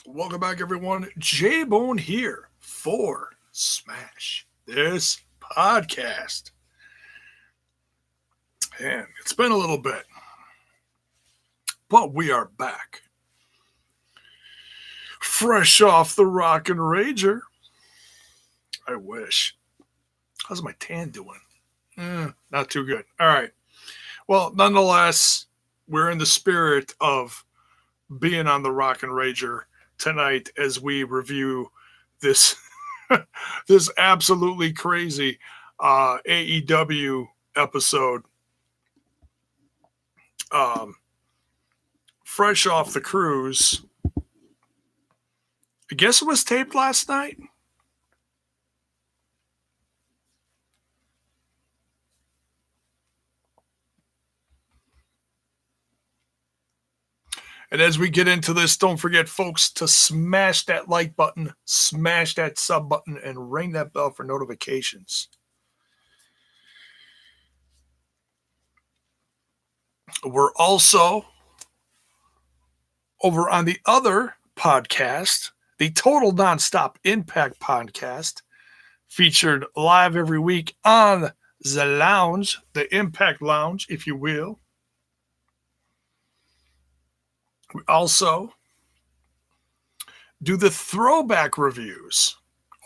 Welcome back, everyone. J-Bone here for Smash This Podcast. And it's been a little bit, but we are back. Fresh off the Rock and Rager. I wish. How's my tan doing? Not too good. All right. Well, nonetheless, we're in the spirit of being on the Rock and Rager tonight as we review this this absolutely crazy AEW episode. Fresh off the cruise. I guess it was taped last night. And as we get into this, don't forget, folks, to smash that like button, smash that sub button, and ring that bell for notifications. We're also over on the other podcast, the Total Nonstop Impact podcast, featured live every week on the lounge, the Impact Lounge, if you will. We also do the throwback reviews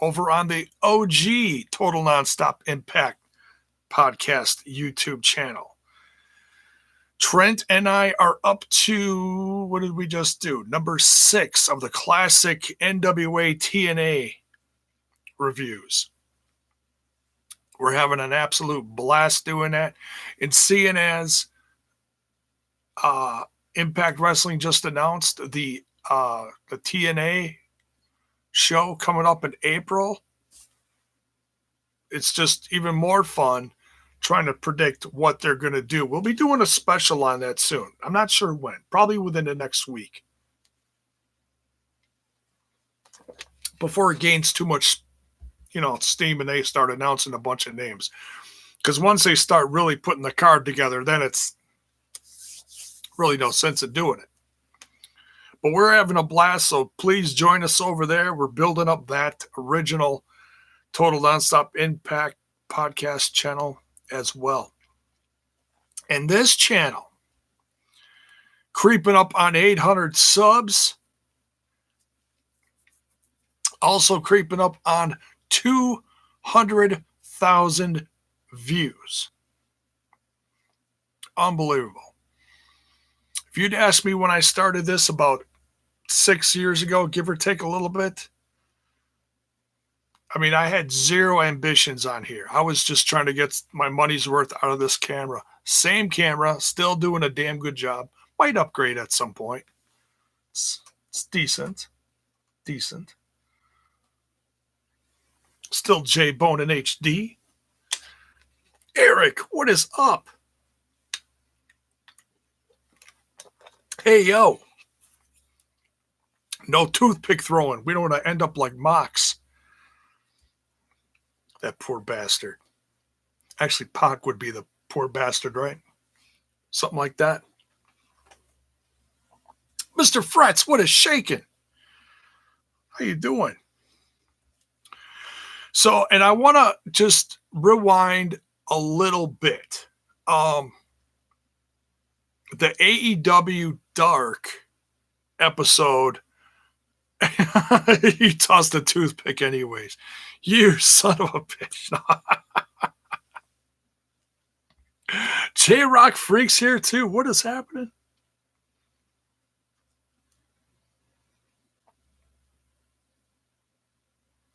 over on the OG Total Nonstop Impact podcast YouTube channel. Trent and I are up to, what did we just do? Number 6 of the classic NWA TNA reviews. We're having an absolute blast doing that. And seeing as Impact Wrestling just announced the TNA show coming up in April, it's just even more fun trying to predict what they're going to do. We'll be doing a special on that soon. I'm not sure when. Probably within the next week. Before it gains too much, steam and they start announcing a bunch of names. Because once they start really putting the card together, then it's really no sense in doing it. But we're having a blast, so please join us over there. We're building up that original Total Nonstop Impact podcast channel as well. And this channel, creeping up on 800 subs, also creeping up on 200,000 views. Unbelievable. If you'd asked me when I started this about 6 years ago, give or take a little bit, I mean, I had zero ambitions on here. I was just trying to get my money's worth out of this camera. Same camera, still doing a damn good job. Might upgrade at some point. It's decent. Decent. Still J-Bone in HD. Eric, what is up? Hey, yo. No toothpick throwing. We don't want to end up like Mox. That poor bastard. Actually, Pac would be the poor bastard, right? Something like that. Mr. Fretz, what is shaking? How you doing? So, and I want to just rewind a little bit. The AEW Dark episode, you tossed a toothpick anyways. You son of a bitch. J-Rock Freaks here too. What is happening?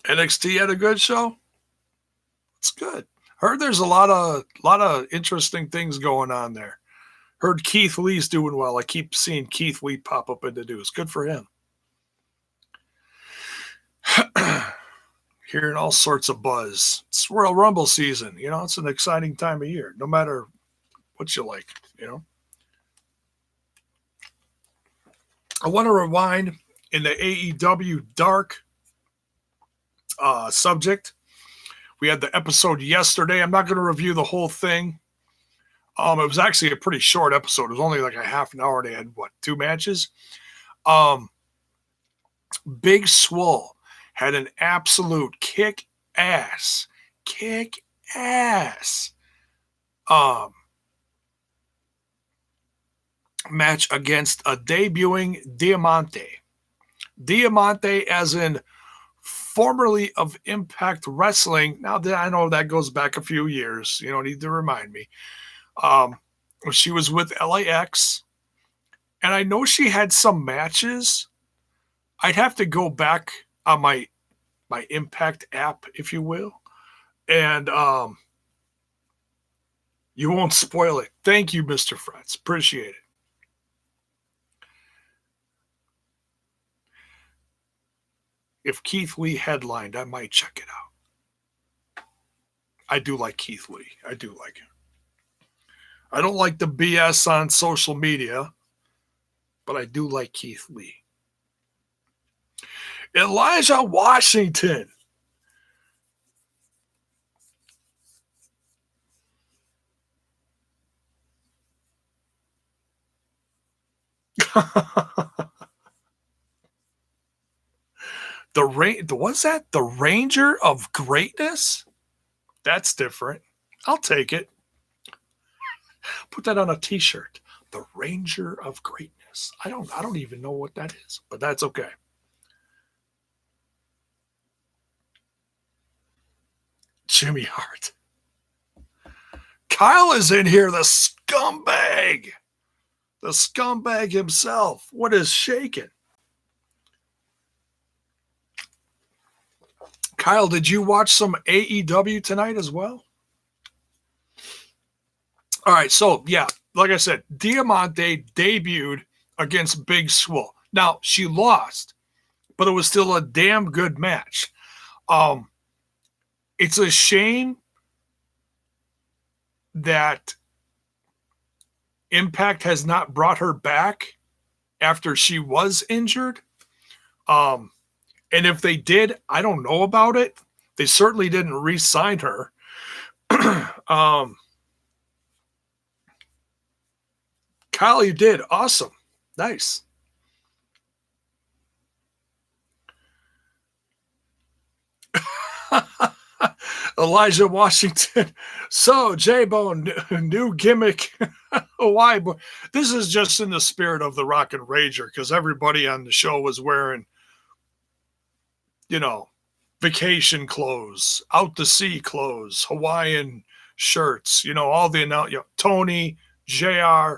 NXT had a good show. It's good. Heard there's a lot of interesting things going on there. Heard Keith Lee's doing well. I keep seeing Keith Lee pop up in the news. Good for him. Hearing all sorts of buzz. It's Royal Rumble season. It's an exciting time of year, no matter what you like, I want to rewind in the AEW Dark subject. We had the episode yesterday. I'm not going to review the whole thing. It was actually a pretty short episode. It was only like a half an hour. They had, 2 matches? Big Swole had an absolute kick-ass match against a debuting Diamante. Diamante as in formerly of Impact Wrestling. Now that I know that goes back a few years, you don't need to remind me. She was with LAX, and I know she had some matches. I'd have to go back on my Impact app, if you will, and you won't spoil it. Thank you, Mr. Fretz. Appreciate it. If Keith Lee headlined, I might check it out. I do like Keith Lee. I do like him. I don't like the BS on social media, but I do like Keith Lee. Elijah Washington. What's that? The Ranger of Greatness? That's different. I'll take it. Put that on a t-shirt. The Ranger of Greatness. I don't even know what that is, but that's okay. Jimmy Hart. Kyle is in here, the scumbag. The scumbag himself. What is shaking? Kyle, did you watch some AEW tonight as well? All right, so yeah, like I said, Diamante debuted against Big Swole. Now, she lost, but it was still a damn good match. It's a shame that Impact has not brought her back after she was injured. And if they did, I don't know about it. They certainly didn't re-sign her. Kyle, you did. Awesome. Nice. Elijah Washington. So, J-Bone, new gimmick. Why? This is just in the spirit of the Rock and Rager, because everybody on the show was wearing, vacation clothes, out to sea clothes, Hawaiian shirts, all the Tony, JR,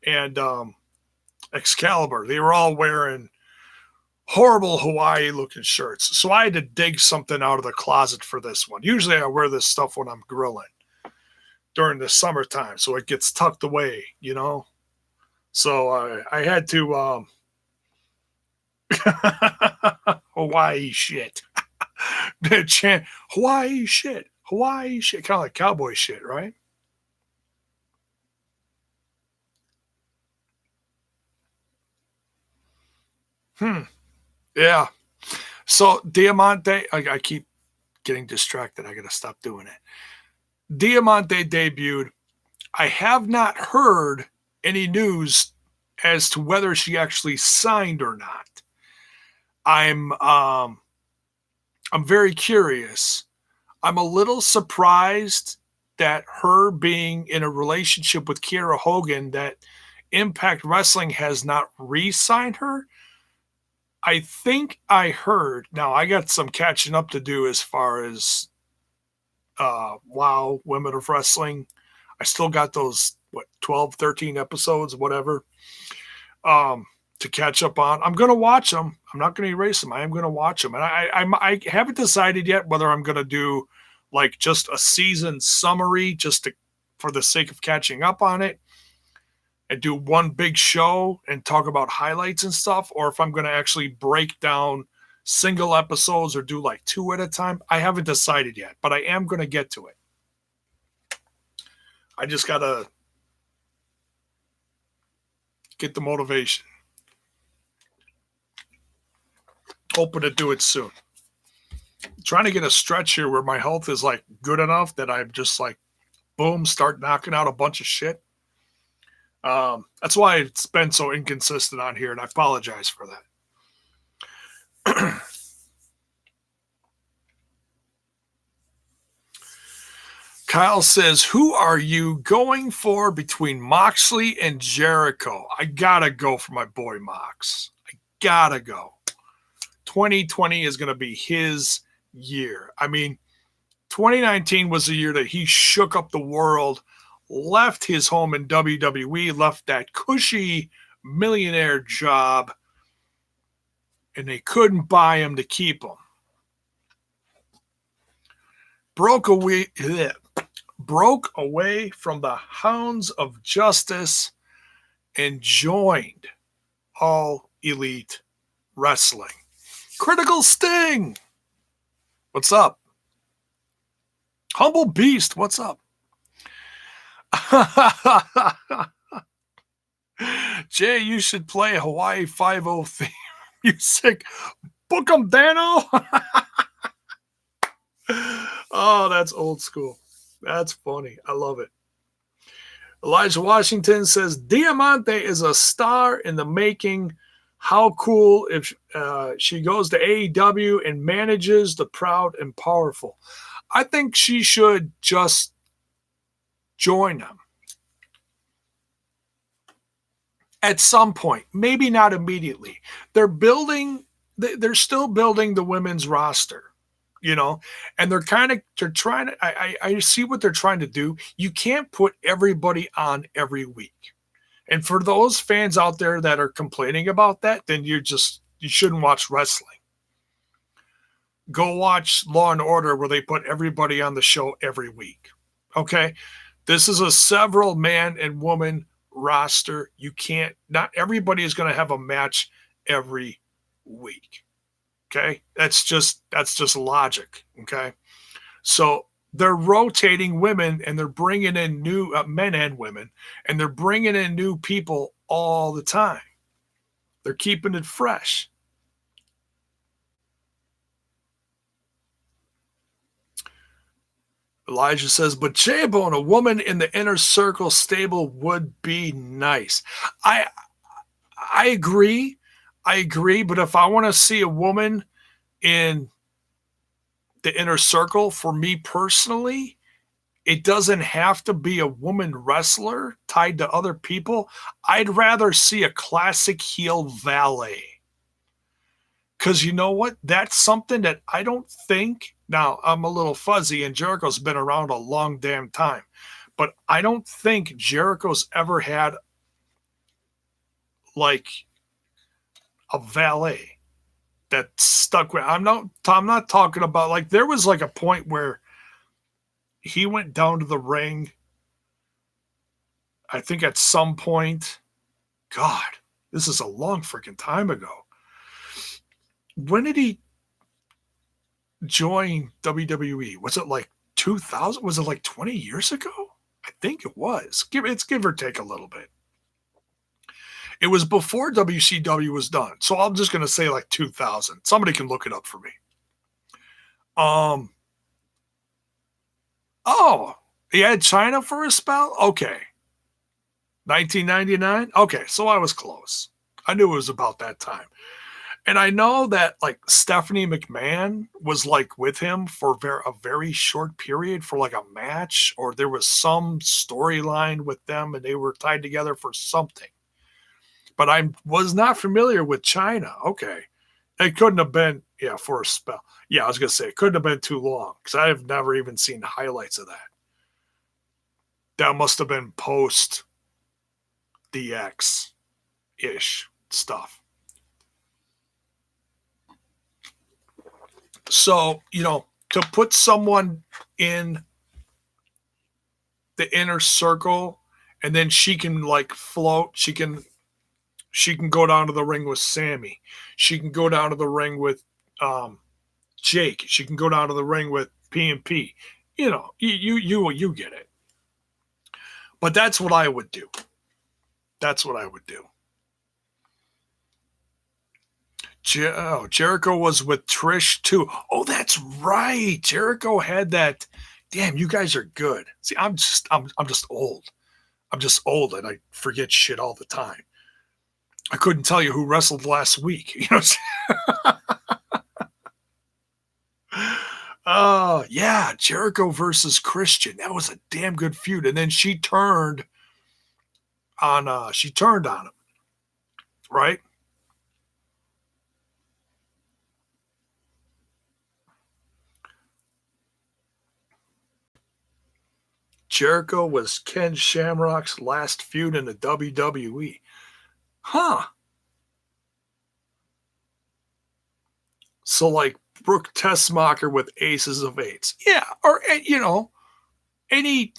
and Excalibur. They were all wearing horrible Hawaii looking shirts. So I had to dig something out of the closet for this one. Usually I wear this stuff when I'm grilling during the summertime, so it gets tucked away, So I had to Hawaii shit. Hawaii shit. Hawaii shit. Kind of like cowboy shit, right? Yeah. So Diamante, I keep getting distracted. I got to stop doing it. Diamante debuted. I have not heard any news as to whether she actually signed or not. I'm very curious. I'm a little surprised that her being in a relationship with Kiera Hogan, that Impact Wrestling has not re-signed her. I think I heard, now I got some catching up to do as far as WoW, Women of Wrestling. I still got those, 12, 13 episodes, whatever, to catch up on. I'm going to watch them. I'm not going to erase them. I am going to watch them. And I haven't decided yet whether I'm going to do like just a season summary for the sake of catching up on it, and do one big show and talk about highlights and stuff, or if I'm going to actually break down single episodes or do like 2 at a time. I haven't decided yet, but I am going to get to it. I just got to get the motivation. Hoping to do it soon. I'm trying to get a stretch here where my health is like good enough that I'm just like, boom, start knocking out a bunch of shit. That's why it's been so inconsistent on here, and I apologize for that. Kyle says, who are you going for between Moxley and Jericho? I gotta go for my boy Mox. I gotta go. 2020 is going to be his year. I mean, 2019 was the year that he shook up the world, left his home in WWE, left that cushy millionaire job, and they couldn't buy him to keep him. Broke away from the hounds of justice and joined All Elite Wrestling. Critical Sting, what's up? Humble Beast, what's up? Jay, you should play Hawaii 5-0 theme music. Book 'em, Dano. Oh, that's old school. That's funny. I love it. Elijah Washington says, Diamante is a star in the making. How cool if she goes to AEW and manages the proud and powerful. I think she should just join them at some point. Maybe not immediately. They're still building the women's roster. And they're trying to, I see what they're trying to do. You can't put everybody on every week. And for those fans out there that are complaining about that, then you shouldn't watch wrestling. Go watch Law and Order where they put everybody on the show every week. Okay. This is a several man and woman roster. Not everybody is going to have a match every week. Okay, that's just logic. Okay, so they're rotating women and they're bringing in new men and women, and they're bringing in new people all the time. They're keeping it fresh. Elijah says, but J-Bone, a woman in the Inner Circle stable would be nice. I agree. But if I want to see a woman in the Inner Circle, for me personally, it doesn't have to be a woman wrestler tied to other people. I'd rather see a classic heel valet. Because you know what? That's something that I don't think. Now, I'm a little fuzzy, and Jericho's been around a long damn time. But I don't think Jericho's ever had like a valet that stuck with. I'm not talking about, like, there was like a point where he went down to the ring. I think at some point, God, this is a long freaking time ago. When did he join WWE? Was it like 2000? Was it like 20 years ago? I think it was. It's give or take a little bit. It was before WCW was done. So I'm just going to say like 2000. Somebody can look it up for me. Oh, he had China for a spell? Okay. 1999? Okay, so I was close. I knew it was about that time. And I know that like Stephanie McMahon was like with him for a very short period for like a match, or there was some storyline with them and they were tied together for something. But I was not familiar with China. Okay. It couldn't have been, for a spell. Yeah, I was going to say, it couldn't have been too long because I have never even seen highlights of that. That must have been post DX-ish stuff. So, to put someone in the Inner Circle and then she can like float, she can go down to the ring with Sammy. She can go down to the ring with Jake. She can go down to the ring with P&P. You get it. But that's what I would do. Jericho was with Trish too. Oh, that's right. Jericho had that. Damn, you guys are good. See, I'm just old. I'm just old and I forget shit all the time. I couldn't tell you who wrestled last week. Yeah, Jericho versus Christian. That was a damn good feud. And then she turned on him, right? Jericho was Ken Shamrock's last feud in the WWE. Huh. So like Brooke Tessmacher with Aces of Eights. Yeah, or any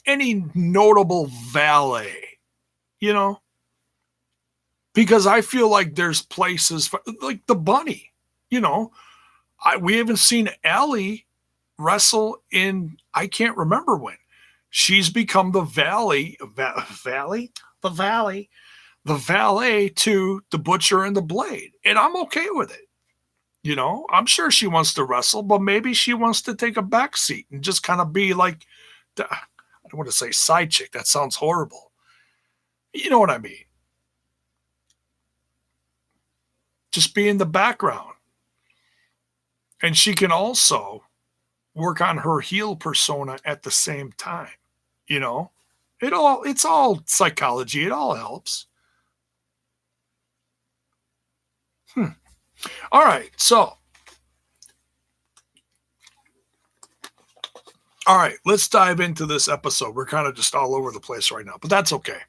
notable valet, you know? Because I feel like there's places like the Bunny, you know. We haven't seen Allie wrestle in I can't remember when. She's become the the valet to the Butcher and the Blade, and I'm okay with it. You know, I'm sure she wants to wrestle, but maybe she wants to take a back seat and just kind of be like, I don't want to say side chick. That sounds horrible. You know what I mean? Just be in the background. And she can also work on her heel persona at the same time. You know, it's all psychology. It all helps. All right. So, all right, let's dive into this episode. We're kind of just all over the place right now, but that's okay.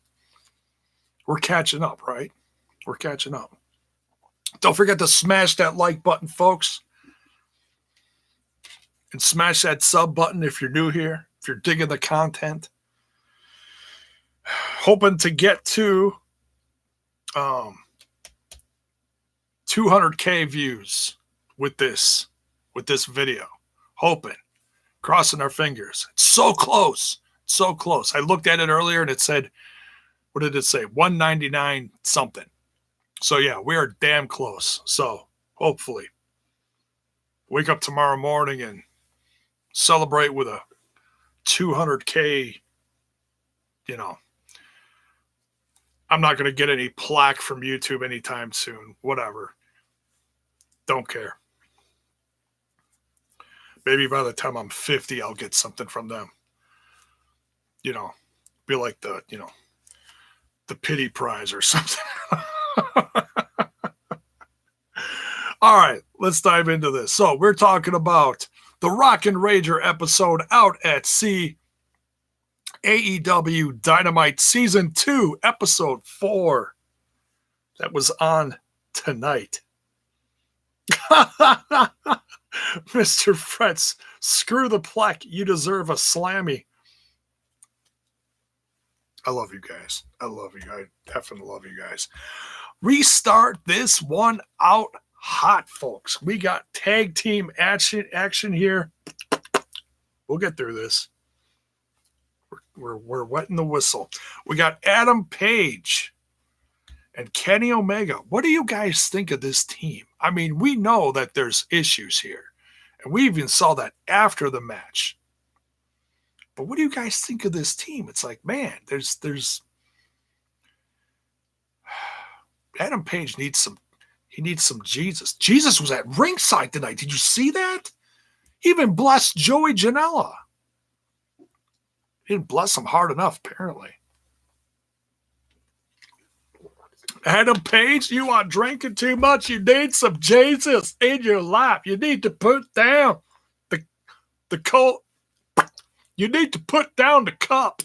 We're catching up, right? We're catching up. Don't forget to smash that like button, folks. And smash that sub button if you're new here, if you're digging the content. Hoping to get to 200K views with this video. Hoping. Crossing our fingers. It's so close. So close. I looked at it earlier and it said, what did it say? 199 something. So yeah, we are damn close. So hopefully wake up tomorrow morning and celebrate with a 200K, you know. I'm not going to get any plaque from YouTube anytime soon. Whatever. Don't care. Maybe by the time I'm 50, I'll get something from them. You know, be like the pity prize or something. All right, let's dive into this. So we're talking about the Rock and Rager episode out at sea. AEW Dynamite Season 2, Episode 4. That was on tonight. Mr. Fretz, screw the plaque. You deserve a slammy. I love you guys. I love you. I definitely love you guys. Restart this one out hot, folks. We got tag team action here. We'll get through this. We're wetting the whistle. We got Adam Page and Kenny Omega. What do you guys think of this team? I mean, we know that there's issues here, and we even saw that after the match. But what do you guys think of this team? It's like, man, there's Adam Page needs some Jesus. Jesus was at ringside tonight. Did you see that? He even blessed Joey Janela. He didn't bless him hard enough, apparently. Adam Page, you are drinking too much. You need some Jesus in your life. You need to put down the cold. You need to put down the cup.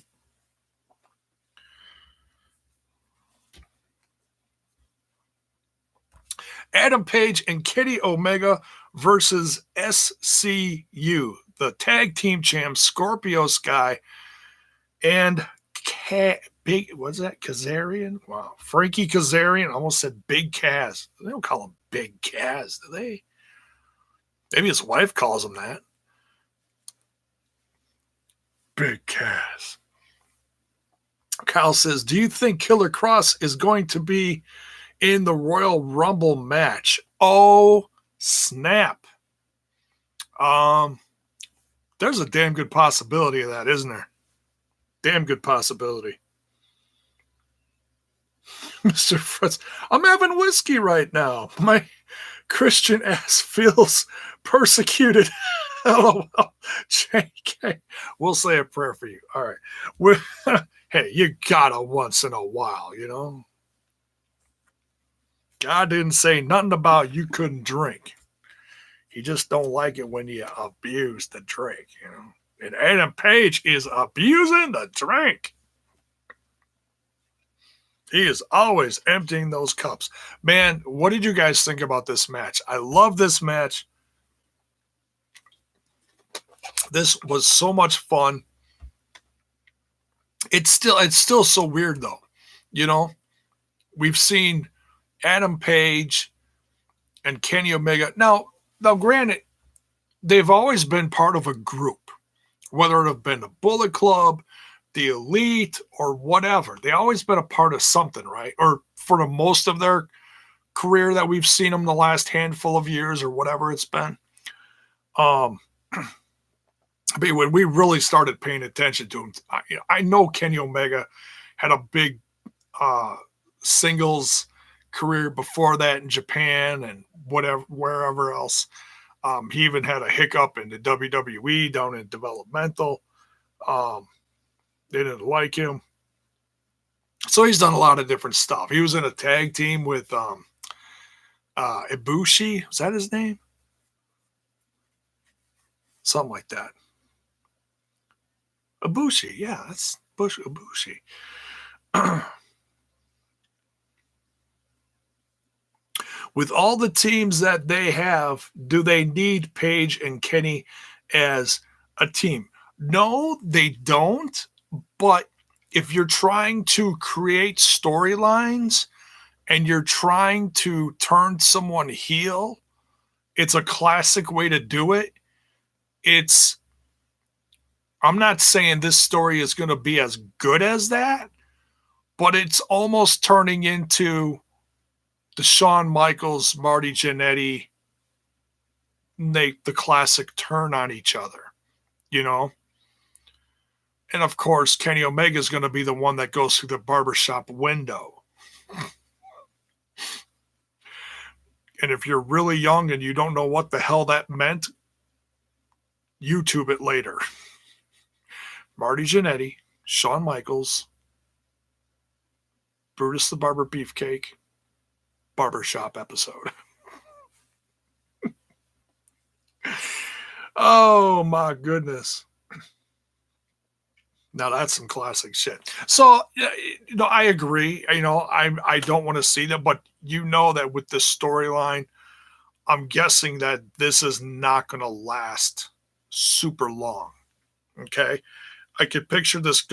Adam Page and Kenny Omega versus SCU, the tag team champs, Scorpio Sky and what's that? Kazarian? Wow. Frankie Kazarian. Almost said Big Kaz. They don't call him Big Kaz, do they? Maybe his wife calls him that. Big Kaz. Kyle says, do you think Killer Cross is going to be in the Royal Rumble match? Oh, snap. There's a damn good possibility of that, isn't there? Damn good possibility. Mr. Fritz, I'm having whiskey right now. My Christian ass feels persecuted. LOL. JK. We'll say a prayer for you. All right. Hey, you gotta once in a while, you know? God didn't say nothing about you couldn't drink. He just don't like it when you abuse the drink, you know? And Adam Page is abusing the drink. He is always emptying those cups. Man, what did you guys think about this match? I love this match. This was so much fun. It's still so weird though. You know, we've seen Adam Page and Kenny Omega. Now granted, they've always been part of a group, whether it have been the Bullet Club, the Elite, or whatever. They always been a part of something, right? Or for the most of their career that we've seen them the last handful of years or whatever it's been. But when we really started paying attention to him, I know Kenny Omega had a big singles career before that in Japan and wherever else. He even had a hiccup in the WWE down in developmental. They didn't like him. So he's done a lot of different stuff. He was in a tag team with Ibushi. Was that his name? Something like that. Ibushi. Yeah, that's Ibushi. With all the teams that they have, do they need Page and Kenny as a team? No, they don't. But if you're trying to create storylines and you're trying to turn someone heel, it's a classic way to do it. I'm not saying this story is going to be as good as that, but it's almost turning into the Shawn Michaels, Marty Jannetty, the classic turn on each other, you know? And of course, Kenny Omega is going to be the one that goes through the barbershop window. And if you're really young and you don't know what the hell that meant, YouTube it later. Marty Jannetty, Shawn Michaels, Brutus the Barber Beefcake, barbershop episode. Oh my goodness. Now that's some classic shit. So, I agree. I don't want to see that, but that with this storyline, I'm guessing that this is not going to last super long. Okay. I could picture this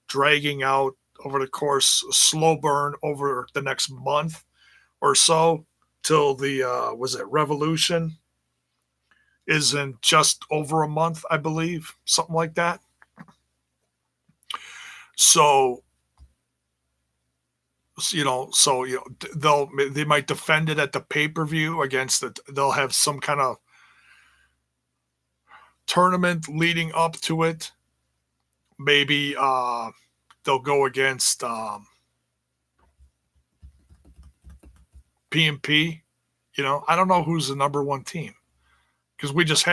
dragging out over the course, a slow burn over the next month or so till the, was it Revolution? Is in just over a month, I believe, something like that. So, they might defend it at the pay-per-view they'll have some kind of tournament leading up to it. Maybe they'll go against PMP. I don't know who's the number one team. Because we just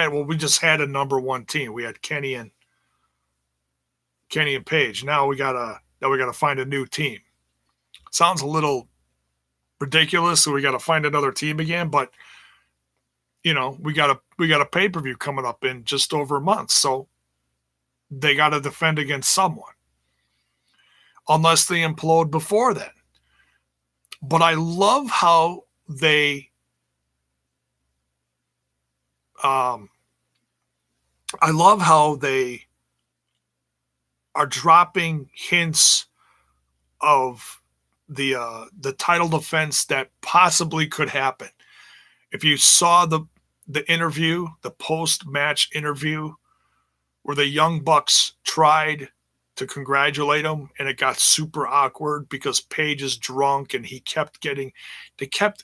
had a number one team. We had Kenny and Page. Now we gotta find a new team. Sounds a little ridiculous, so we gotta find another team again. But we got a pay-per-view coming up in just over a month, so they gotta defend against someone, unless they implode before then. But I love how they. I love how they are dropping hints of the title defense that possibly could happen. If you saw the interview, the post-match interview, where the Young Bucks tried to congratulate him, and it got super awkward because Page is drunk, and they kept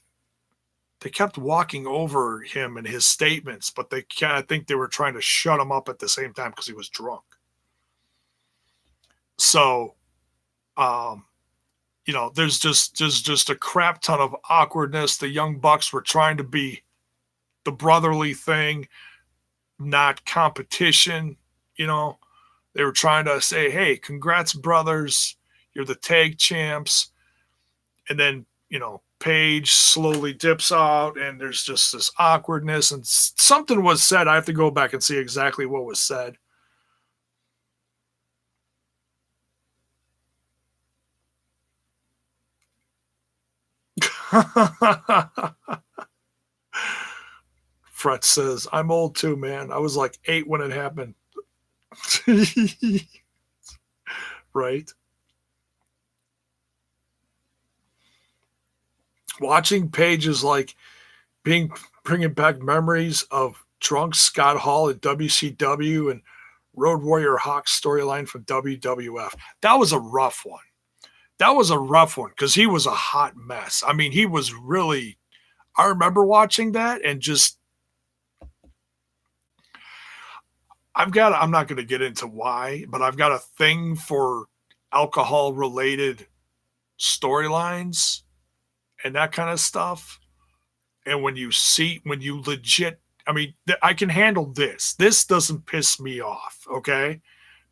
walking over him and his statements, but I think they were trying to shut him up at the same time because he was drunk. So, there's just a crap ton of awkwardness. The Young Bucks were trying to be the brotherly thing. not competition. You know, they were trying to say, hey, congrats, brothers. You're the tag champs. And then, Paige slowly dips out and there's just this awkwardness and something was said. I have to go back and see exactly what was said. Fred says, I'm old too, man. I was like 8 when it happened. Right? Watching Paige is like bringing back memories of drunk Scott Hall at WCW and Road Warrior Hawk storyline from WWF. That was a rough one. That was a rough one because he was a hot mess. I mean, he was really. I remember watching that and just. I'm not going to get into why, but I've got a thing for alcohol related storylines and that kind of stuff. And when you legit, I mean, I can handle this. This doesn't piss me off, okay?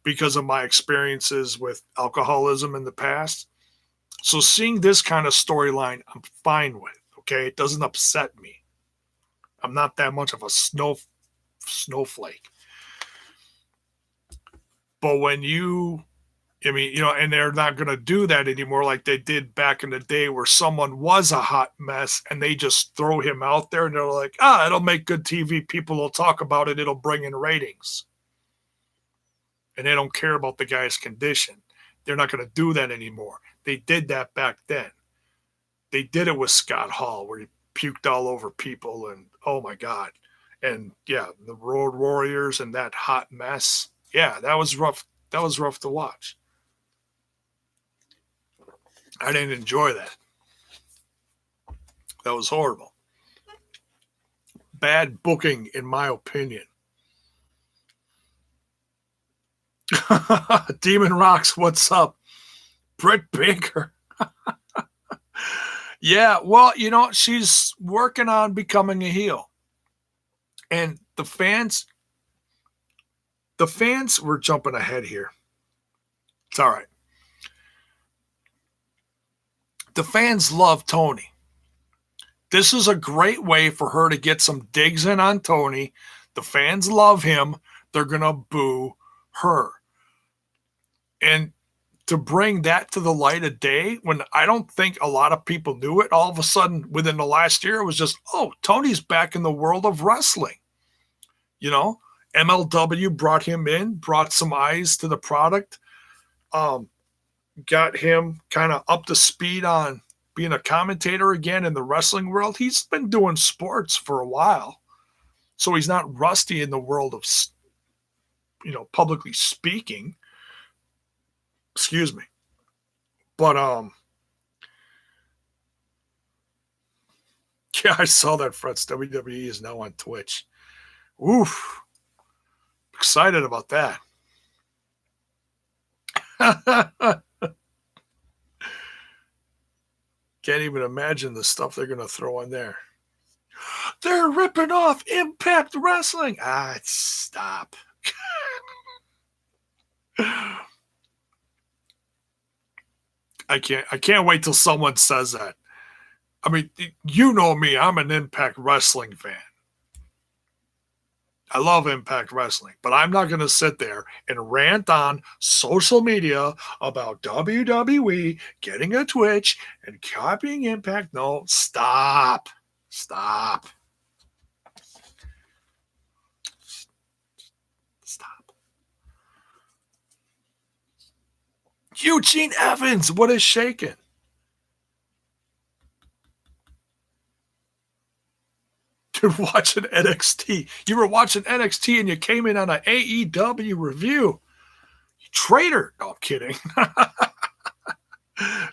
Because of my experiences with alcoholism in the past. So seeing this kind of storyline, I'm fine with, okay? It doesn't upset me. I'm not that much of a snowflake. But when and they're not going to do that anymore like they did back in the day where someone was a hot mess and they just throw him out there and they're like, it'll make good TV. People will talk about it. It'll bring in ratings. And they don't care about the guy's condition. They're not going to do that anymore. They did that back then. They did it with Scott Hall where he puked all over people and, oh my God. And yeah, the Road Warriors and that hot mess. Yeah, that was rough. That was rough to watch. I didn't enjoy that. That was horrible. Bad booking, in my opinion. Demon Rocks, what's up? Britt Baker. Yeah, well, she's working on becoming a heel. And the fans were jumping ahead here. It's all right. The fans love Tony. This is a great way for her to get some digs in on Tony. The fans love him. They're going to boo her. And to bring that to the light of day when I don't think a lot of people knew it, all of a sudden within the last year, it was just, Tony's back in the world of wrestling. MLW brought him in, brought some eyes to the product, got him kind of up to speed on being a commentator again in the wrestling world. He's been doing sports for a while, so he's not rusty in the world of, publicly speaking. Excuse me. But, yeah, I saw that Fred's WWE is now on Twitch. Oof. Excited about that. Can't even imagine the stuff they're going to throw in there. They're ripping off Impact Wrestling. Stop. I can't wait till someone says that. I mean, you know me. I'm an Impact Wrestling fan. I love Impact Wrestling, but I'm not going to sit there and rant on social media about WWE getting a Twitch and copying Impact. No, stop. Stop. Stop. Eugene Evans, what is shaking? You're watching NXT. You were watching NXT and you came in on an AEW review. You traitor. No, I'm kidding.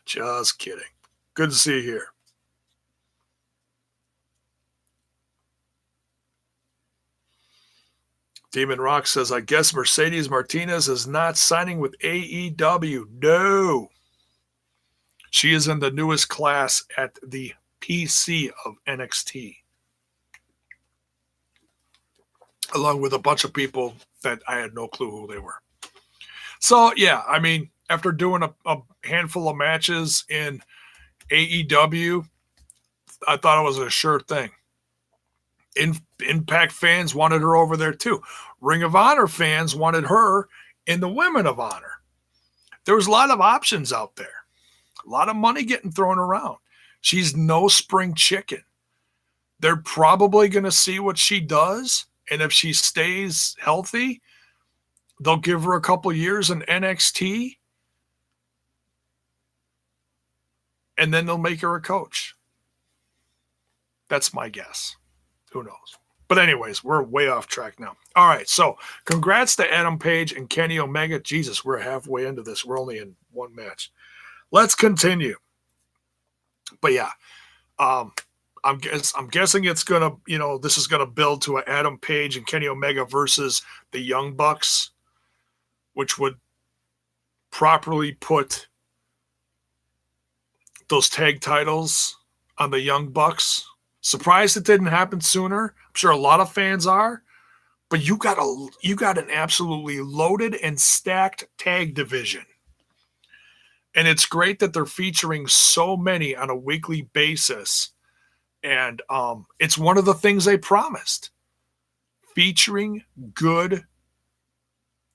Just kidding. Good to see you here. Demon Rock says, I guess Mercedes Martinez is not signing with AEW. No. She is in the newest class at the PC of NXT. along with a bunch of people that I had no clue who they were. So, yeah, I mean, after doing a handful of matches in AEW, I thought it was a sure thing. Impact fans wanted her over there too. Ring of Honor fans wanted her in the Women of Honor. There was a lot of options out there, a lot of money getting thrown around. She's no spring chicken. They're probably going to see what she does, and if she stays healthy, they'll give her a couple years in NXT, and then they'll make her a coach. That's my guess. Who knows? But anyways, we're way off track now. All right, so congrats to Adam Page and Kenny Omega. Jesus, we're halfway into this. We're only in one match. Let's continue. But yeah, I'm guessing it's gonna, this is gonna build to an Adam Page and Kenny Omega versus the Young Bucks, which would properly put those tag titles on the Young Bucks. Surprised it didn't happen sooner. I'm sure a lot of fans are, but you got an absolutely loaded and stacked tag division. And it's great that they're featuring so many on a weekly basis. And it's one of the things they promised. Featuring good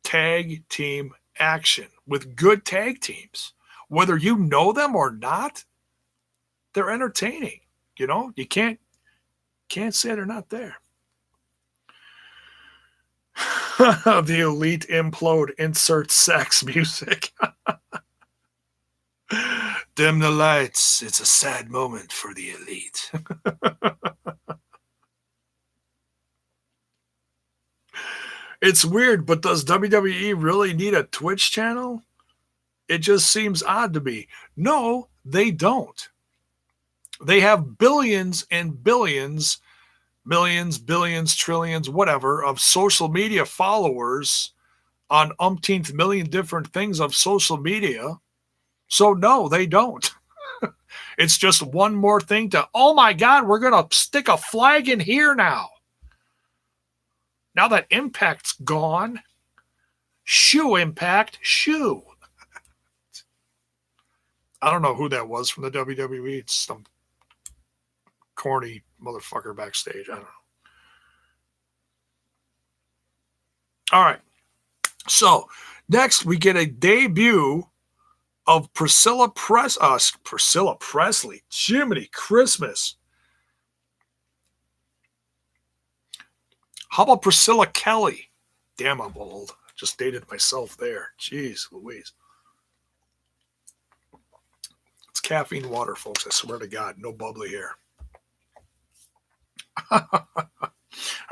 tag team action with good tag teams. Whether you know them or not, they're entertaining. You can't say they're not there. The Elite implode, insert sex music. Dim the lights. It's a sad moment for the Elite. It's weird, but does WWE really need a Twitch channel? It just seems odd to me. No, they don't. They have billions and billions, millions, billions, trillions, whatever, of social media followers on umpteenth million different things of social media. So no, they don't. It's just one more thing to, oh my God, we're going to stick a flag in here now. Now that Impact's gone, shoo Impact, shoo. I don't know who that was from the WWE. It's some corny motherfucker backstage. I don't know. All right. So next we get a debut of Priscilla Presley. Jiminy Christmas. How about Priscilla Kelly? Damn, I'm old. Just dated myself there. Jeez Louise. It's caffeine water, folks. I swear to God. No bubbly here. I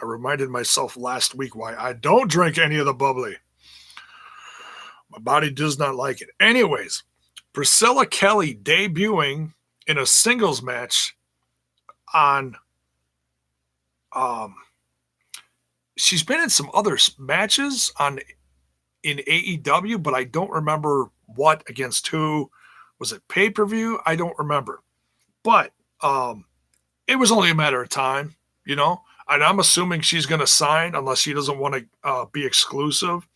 reminded myself last week why I don't drink any of the bubbly. My body does not like it. Anyways, Priscilla Kelly debuting in a singles match on she's been in some other matches in AEW, but I don't remember what against who. Was it pay-per-view? I don't remember. But it was only a matter of time, and I'm assuming she's going to sign unless she doesn't want to be exclusive.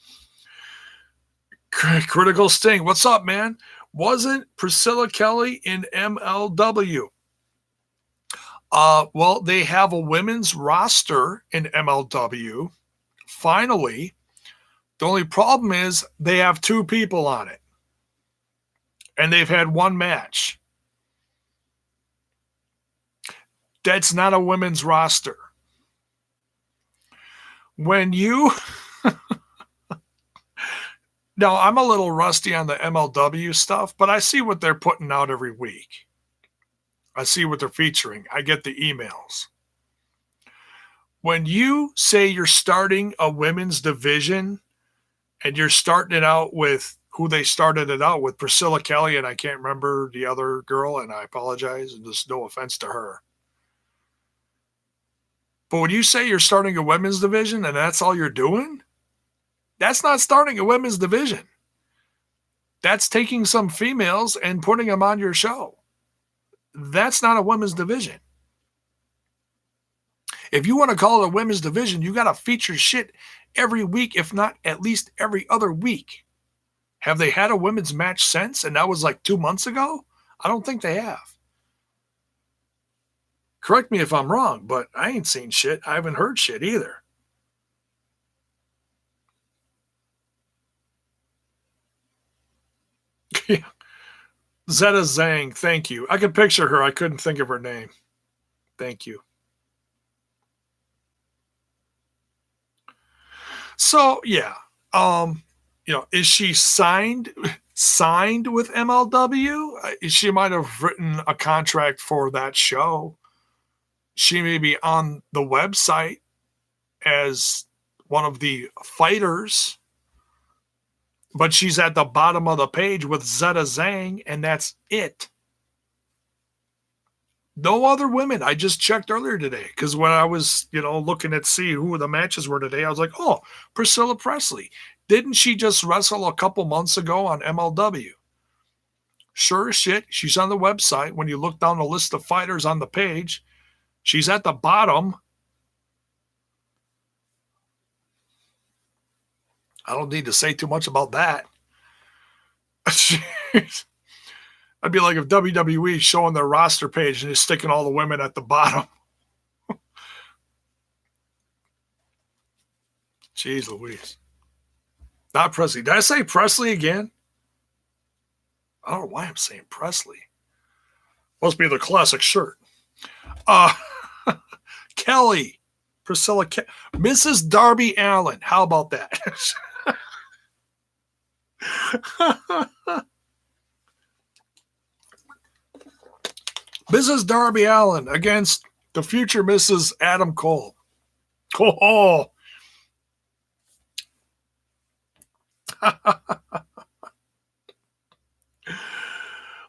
Critical Sting, what's up, man? Wasn't Priscilla Kelly in MLW? Well, they have a women's roster in MLW. Finally, the only problem is they have 2 people on it. And they've had 1 match. That's not a women's roster. When you... Now, I'm a little rusty on the MLW stuff, but I see what they're putting out every week. I see what they're featuring. I get the emails. When you say you're starting a women's division and you're starting it out with who they started it out with, Priscilla Kelly, and I can't remember the other girl, and I apologize, and there's no offense to her. But when you say you're starting a women's division and that's all you're doing, that's not starting a women's division. That's taking some females and putting them on your show. That's not a women's division. If you want to call it a women's division, you got to feature shit every week, if not at least every other week. Have they had a women's match since? And that was like 2 months ago? I don't think they have. Correct me if I'm wrong, but I ain't seen shit. I haven't heard shit either. Zeta Zhang, thank you. I could picture her. I couldn't think of her name. Thank you. So yeah, is she signed with MLW? She might have written a contract for that show. She may be on the website as one of the fighters, but she's at the bottom of the page with Zeta Zhang, and that's it. No other women. I just checked earlier today because when I was, looking at see who the matches were today, I was like, oh, Priscilla Presley. Didn't she just wrestle a couple months ago on MLW? Sure as shit. She's on the website. When you look down the list of fighters on the page, she's at the bottom. I don't need to say too much about that. I'd be like if WWE showing their roster page and just sticking all the women at the bottom. Jeez Louise. Not Presley. Did I say Presley again? I don't know why I'm saying Presley. Must be the classic shirt. Kelly. Priscilla Mrs. Darby Allin. How about that? Mrs. Darby Allin against the future Mrs. Adam Cole. Oh.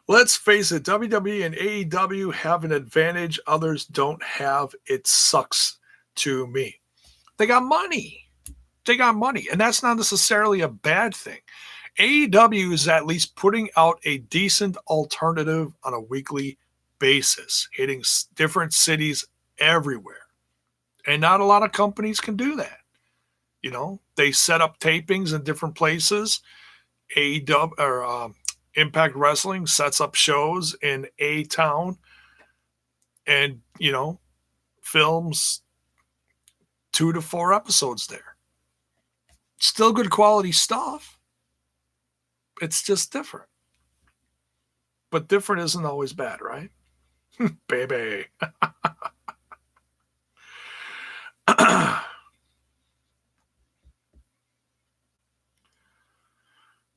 Let's face it, WWE and AEW have an advantage others don't have. It sucks to me. They got money. And that's not necessarily a bad thing. AEW is at least putting out a decent alternative on a weekly basis, hitting different cities everywhere. And not a lot of companies can do that. They set up tapings in different places. AEW or Impact Wrestling sets up shows in a town and, films 2 to 4 episodes there. Still good quality stuff. It's just different. But different isn't always bad, right? Baby.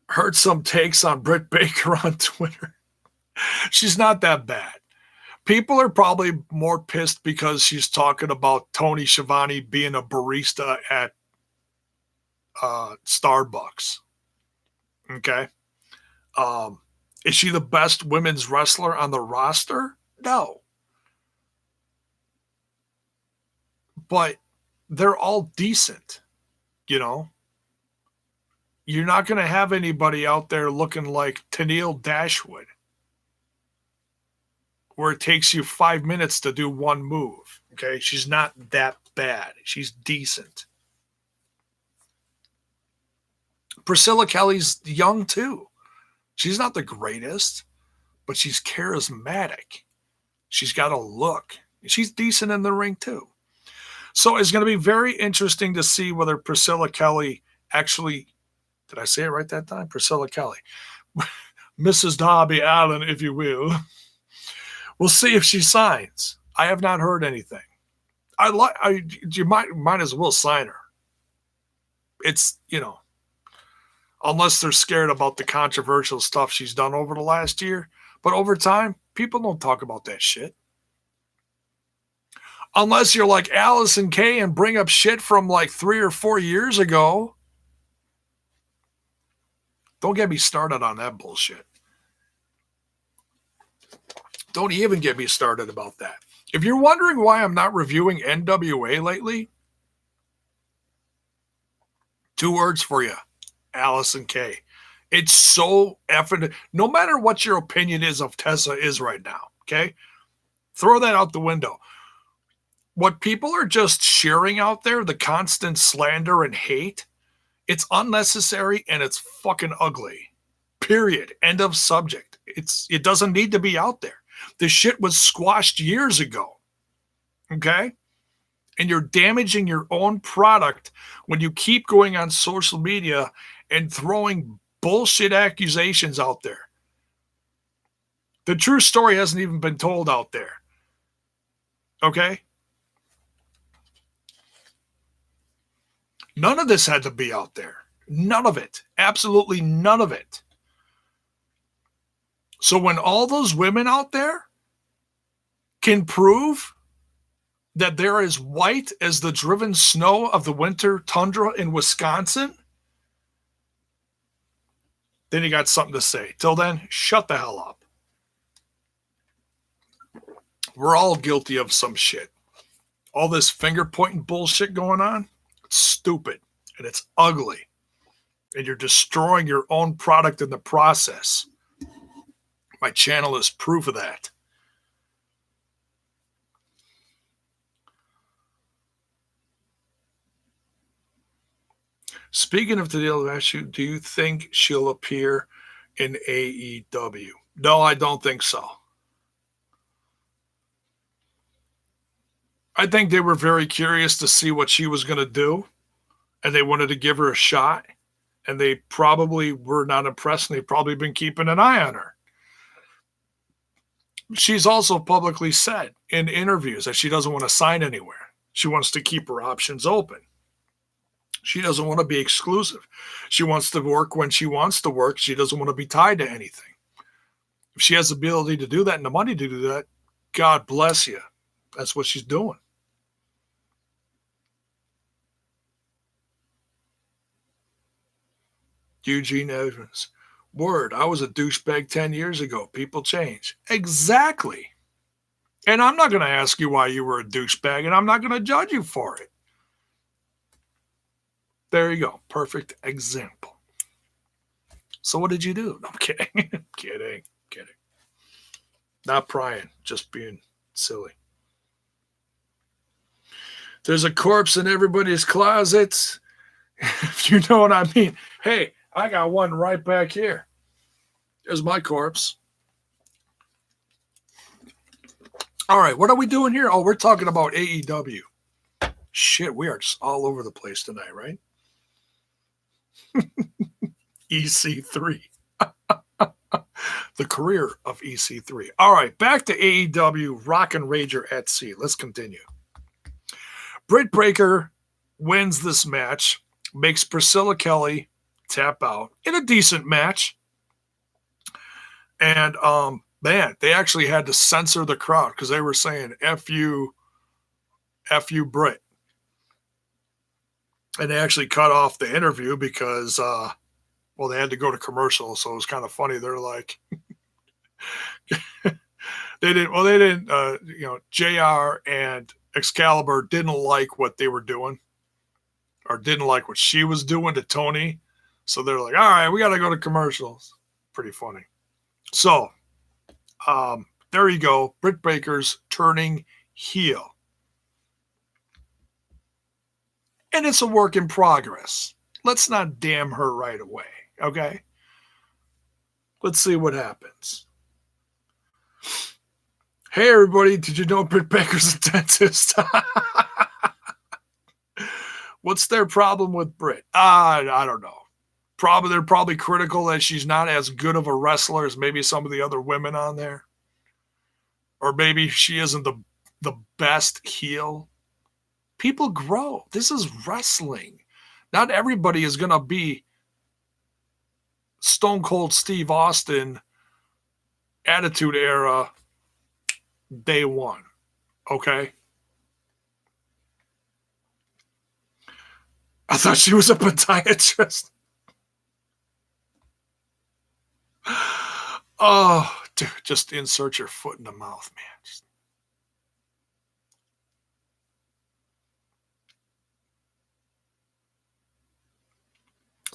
Heard some takes on Britt Baker on Twitter. She's not that bad. People are probably more pissed because she's talking about Tony Schiavone being a barista at Starbucks. Okay. Is she the best women's wrestler on the roster? No. But they're all decent, You're not going to have anybody out there looking like Tennille Dashwood, where it takes you 5 minutes to do one move. Okay. She's not that bad. She's decent. Priscilla Kelly's young too. She's not the greatest, but she's charismatic. She's got a look. She's decent in the ring too. So it's going to be very interesting to see whether Priscilla Kelly actually, did I say it right that time? Priscilla Kelly. Mrs. Darby Allin, if you will. We'll see if she signs. I have not heard anything. You might as well sign her. It's, unless they're scared about the controversial stuff she's done over the last year. But over time, people don't talk about that shit. Unless you're like Allison Kay and bring up shit from like 3 or 4 years ago. Don't get me started on that bullshit. Don't even get me started about that. If you're wondering why I'm not reviewing NWA lately, 2 words for you. Allison Kay. It's so effing, no matter what your opinion is of Tessa is right now, okay? Throw that out the window. What people are just sharing out there, the constant slander and hate, it's unnecessary and it's fucking ugly. Period. End of subject. It doesn't need to be out there. This shit was squashed years ago. Okay? And you're damaging your own product when you keep going on social media and throwing bullshit accusations out there. The true story hasn't even been told out there. Okay? None of this had to be out there. None of it. Absolutely none of it. So when all those women out there can prove that they're as white as the driven snow of the winter tundra in Wisconsin, then you got something to say. Till then, shut the hell up. We're all guilty of some shit. All this finger pointing bullshit going on, it's stupid and it's ugly. And you're destroying your own product in the process. My channel is proof of that. Speaking of the deal issue, do you think she'll appear in AEW? No, I don't think so. I think they were very curious to see what she was going to do, and they wanted to give her a shot, and they probably were not impressed, and they've probably been keeping an eye on her. She's also publicly said in interviews that she doesn't want to sign anywhere. She wants to keep her options open. She doesn't want to be exclusive. She wants to work when she wants to work. She doesn't want to be tied to anything. If she has the ability to do that and the money to do that, God bless you. That's what she's doing. Eugene Evans. Word, I was a douchebag 10 years ago. People change. Exactly. And I'm not going to ask you why you were a douchebag, and I'm not going to judge you for it. There you go. Perfect example. So what did you do? No, I'm kidding. Kidding. Not prying, just being silly. There's a corpse in everybody's closets. If you know what I mean. Hey, I got one right back here. There's my corpse. All right, what are we doing here? Oh, we're talking about AEW. Shit, we are just all over the place tonight, right? EC3. The career of EC3. All right, back to AEW Rock and Rager at Sea. Let's continue. Britt Baker wins this match, makes Priscilla Kelly tap out in a decent match. And, man, they actually had to censor the crowd because they were saying, F you, Britt. And they actually cut off the interview because, well, they had to go to commercial. So it was kind of funny. They're like, JR and Excalibur didn't like what they were doing or didn't like what she was doing to Tony. So they're like, all right, we got to go to commercials. Pretty funny. So, there you go. Britt Baker's turning heel. And it's a work in progress. Let's not damn her right away, okay? Let's see what happens. Hey, everybody, did you know Britt Baker's a dentist? What's their problem with Britt? I don't know. They're probably critical that she's not as good of a wrestler as maybe some of the other women on there. Or maybe she isn't the best heel. People grow. This is wrestling. Not everybody is going to be Stone Cold Steve Austin Attitude Era day one. Okay? I thought she was a podiatrist. Oh, dude, just insert your foot in the mouth, man.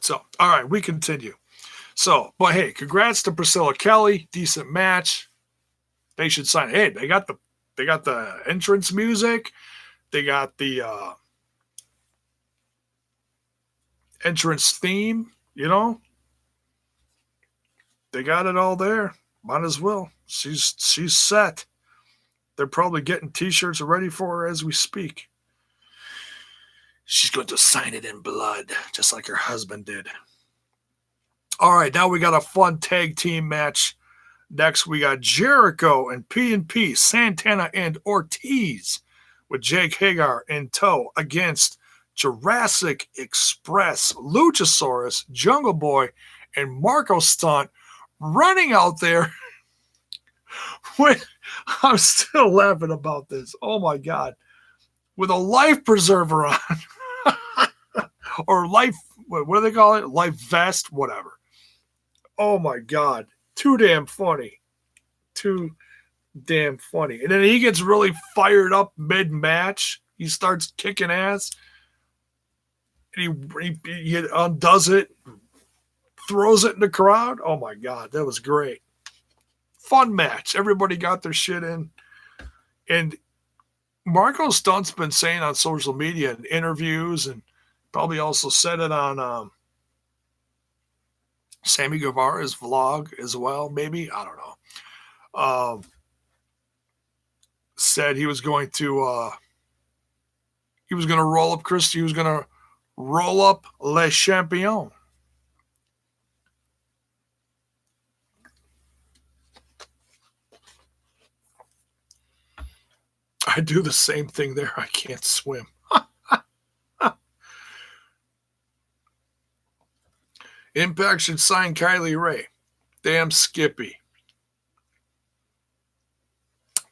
So, all right, we continue. So, but hey, congrats to Priscilla Kelly. Decent match. They should sign. Hey, they got the entrance music. They got the entrance theme, you know. They got it all there. Might as well. She's set. They're probably getting T-shirts ready for her as we speak. She's going to sign it in blood, just like her husband did. All right, now we got a fun tag team match. Next, we got Jericho and P&P, Santana and Ortiz, with Jake Hager in tow against Jurassic Express, Luchasaurus, Jungle Boy, and Marco Stunt running out there. I'm still laughing about this. Oh my God. With a life preserver on. Or life, what do they call it? Life vest, whatever. Oh my God. Too damn funny. Too damn funny. And then he gets really fired up mid-match. He starts kicking ass. And he undoes it, throws it in the crowd. Oh my God, that was great. Fun match. Everybody got their shit in. And Marco Stunt's been saying on social media and interviews, and probably also said it on Sammy Guevara's vlog as well, maybe. I don't know. Said he was going to roll up Chris. He was going to roll up Le Champion. I do the same thing there. I can't swim. Impact should sign Kylie Ray. Damn Skippy.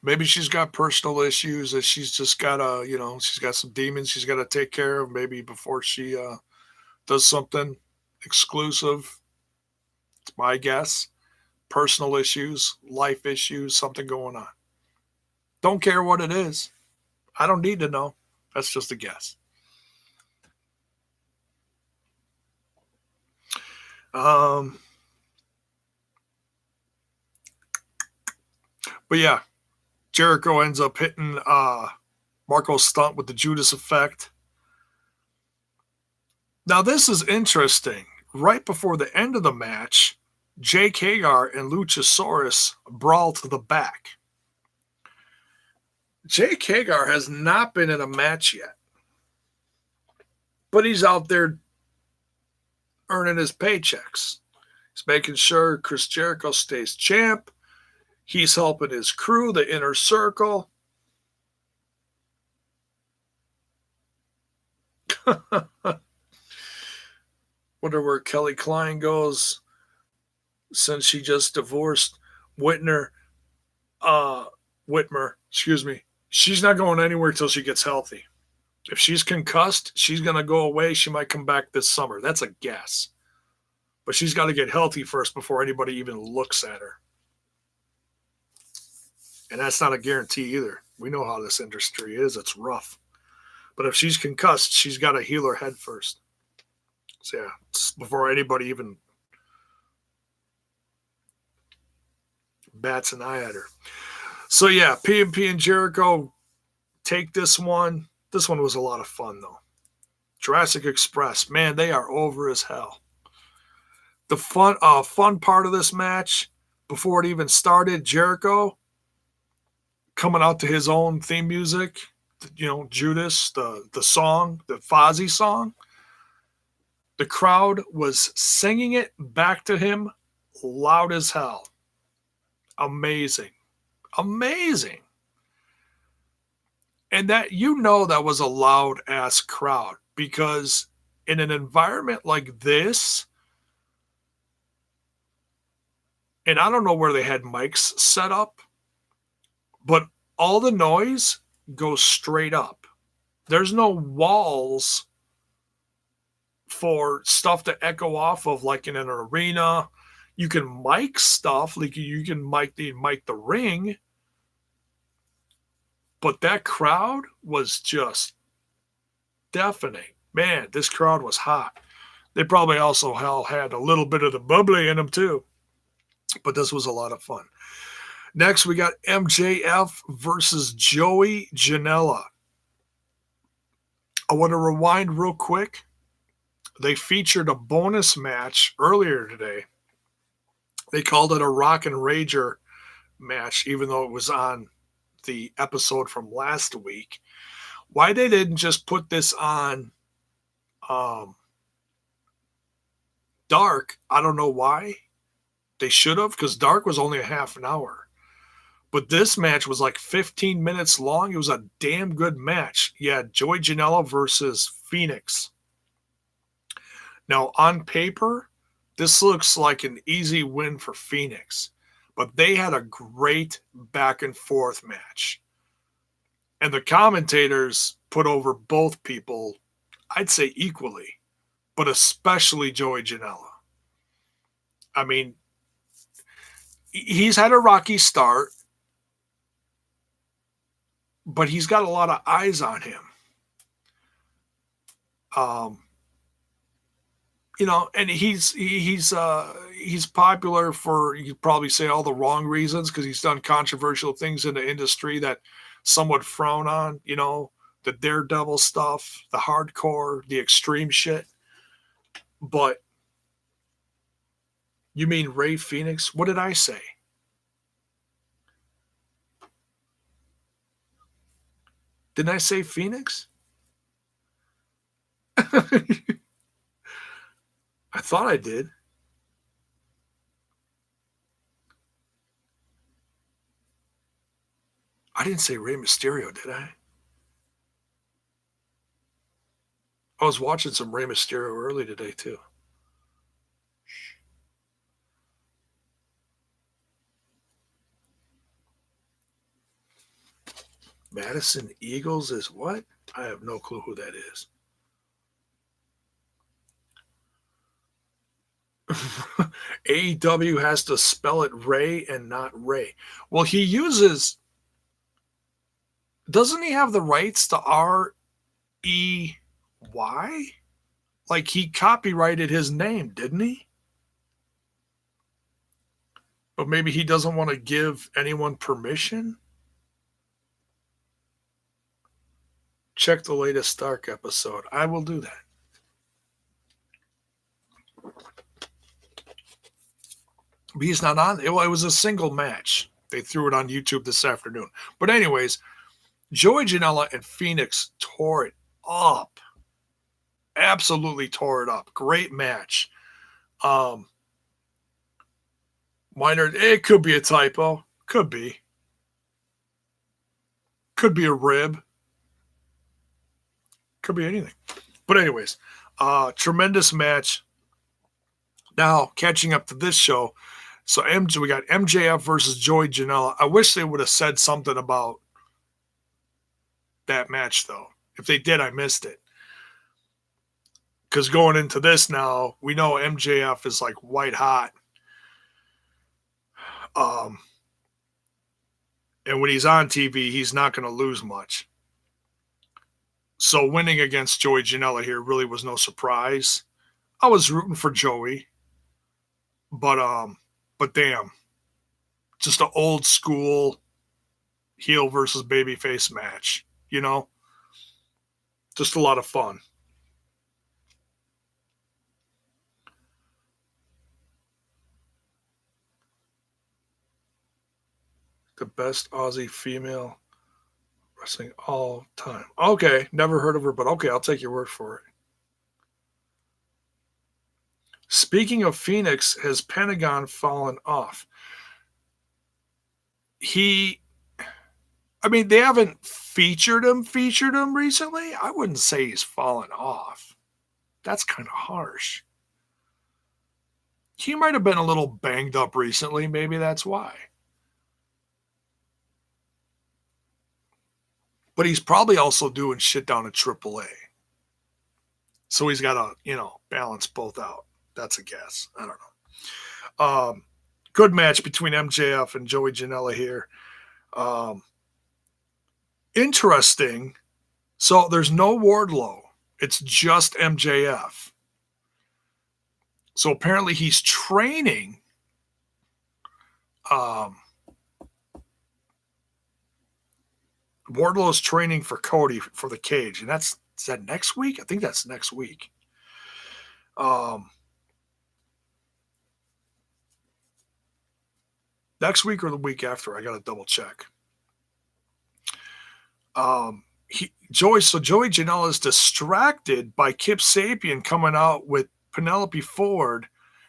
Maybe she's got personal issues that she's just got to, she's got some demons she's got to take care of maybe before she does something exclusive. It's my guess. Personal issues, life issues, something going on. Don't care what it is. I don't need to know. That's just a guess. But yeah, Jericho ends up hitting Marco Stunt with the Judas effect. Now this is interesting. Right before the end of the match, Jake Hager and Luchasaurus brawl to the back. Jake Hager has not been in a match yet. But he's out there earning his paychecks. He's making sure Chris Jericho stays champ. He's helping his crew, the Inner Circle. Wonder where Kelly Klein goes since she just divorced Whitmer. She's not going anywhere till she gets healthy. If she's concussed, she's going to go away. She might come back this summer. That's a guess. But she's got to get healthy first before anybody even looks at her. And that's not a guarantee either. We know how this industry is. It's rough. But if she's concussed, she's got to heal her head first. So yeah, it's before anybody even bats an eye at her. So yeah, P&P and Jericho take this one. This one was a lot of fun though. Jurassic Express, man, they are over as hell. The fun part of this match, before it even started, Jericho coming out to his own theme music, Judas, the song, the Fozzy song. The crowd was singing it back to him loud as hell. Amazing. Amazing. And that, that was a loud ass crowd, because in an environment like this, and I don't know where they had mics set up, but all the noise goes straight up. There's no walls for stuff to echo off of, like in an arena. You can mic stuff, like you can mic the ring, but that crowd was just deafening. Man, this crowd was hot. They probably also had a little bit of the bubbly in them too, but this was a lot of fun. Next, we got MJF versus Joey Janela. I want to rewind real quick. They featured a bonus match earlier today. They called it a Rock and Rager match, even though it was on the episode from last week. Why they didn't just put this on Dark, I don't know why. They should have, because Dark was only a half an hour. But this match was like 15 minutes long. It was a damn good match. Yeah, Joey Janela versus Phoenix. Now, on paper, this looks like an easy win for Phoenix. But they had a great back and forth match. And the commentators put over both people, I'd say equally, but especially Joey Janela. I mean, he's had a rocky start, but he's got a lot of eyes on him. And he's popular for, you'd probably say, all the wrong reasons, because he's done controversial things in the industry that some would frown on, the daredevil stuff, the hardcore, the extreme shit. But you mean Ray Phoenix? What did I say? Didn't I say Phoenix? I thought I did. I didn't say Rey Mysterio, did I? I was watching some Rey Mysterio early today, too. Madison Eagles is what? I have no clue who that is. AEW has to spell it Ray and not Ray. Well, he uses... Doesn't he have the rights to R-E-Y? Like, he copyrighted his name, didn't he? But maybe he doesn't want to give anyone permission? Check the latest Dark episode. I will do that. But he's not on. It was a single match. They threw it on YouTube this afternoon. But anyways, Joey Janela and Phoenix tore it up. Absolutely tore it up. Great match. Minor, it could be a typo. Could be. Could be a rib. Could be anything. But anyways, tremendous match. Now, catching up to this show. So we got MJF versus Joey Janela. I wish they would have said something about that match, though. If they did, I missed it. Because going into this now, we know MJF is like white hot. And when he's on TV, he's not going to lose much. So winning against Joey Janela here really was no surprise. I was rooting for Joey. But damn. Just an old school heel versus babyface match. Just a lot of fun. The best Aussie female wrestling all time. Okay, never heard of her, but okay, I'll take your word for it. Speaking of Phoenix, has Pentagon fallen off? They haven't featured him recently. I wouldn't say he's fallen off. That's kind of harsh. He might have been a little banged up recently. Maybe that's why. But he's probably also doing shit down at AAA. So he's got to, balance both out. That's a guess. I don't know. Good match between MJF and Joey Janela here. Interesting. So there's no Wardlow. It's just MJF. So apparently he's training Wardlow's training for Cody for the cage, and that's Is that next week? I think that's next week. Next week or the week after. I got to double check. Joey Janela is distracted by Kip Sabian coming out with Penelope Ford,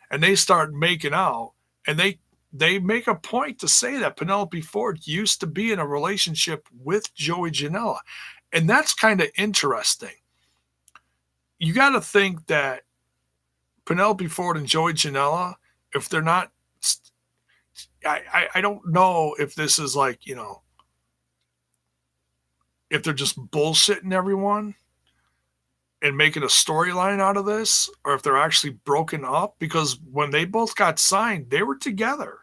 and they start making out, and they make a point to say that Penelope Ford used to be in a relationship with Joey Janela, and that's kind of interesting. You got to think that Penelope Ford and Joey Janela, if they're not, I don't know if this is like, you know, if they're just bullshitting everyone and making a storyline out of this, or if they're actually broken up, because when they both got signed, they were together,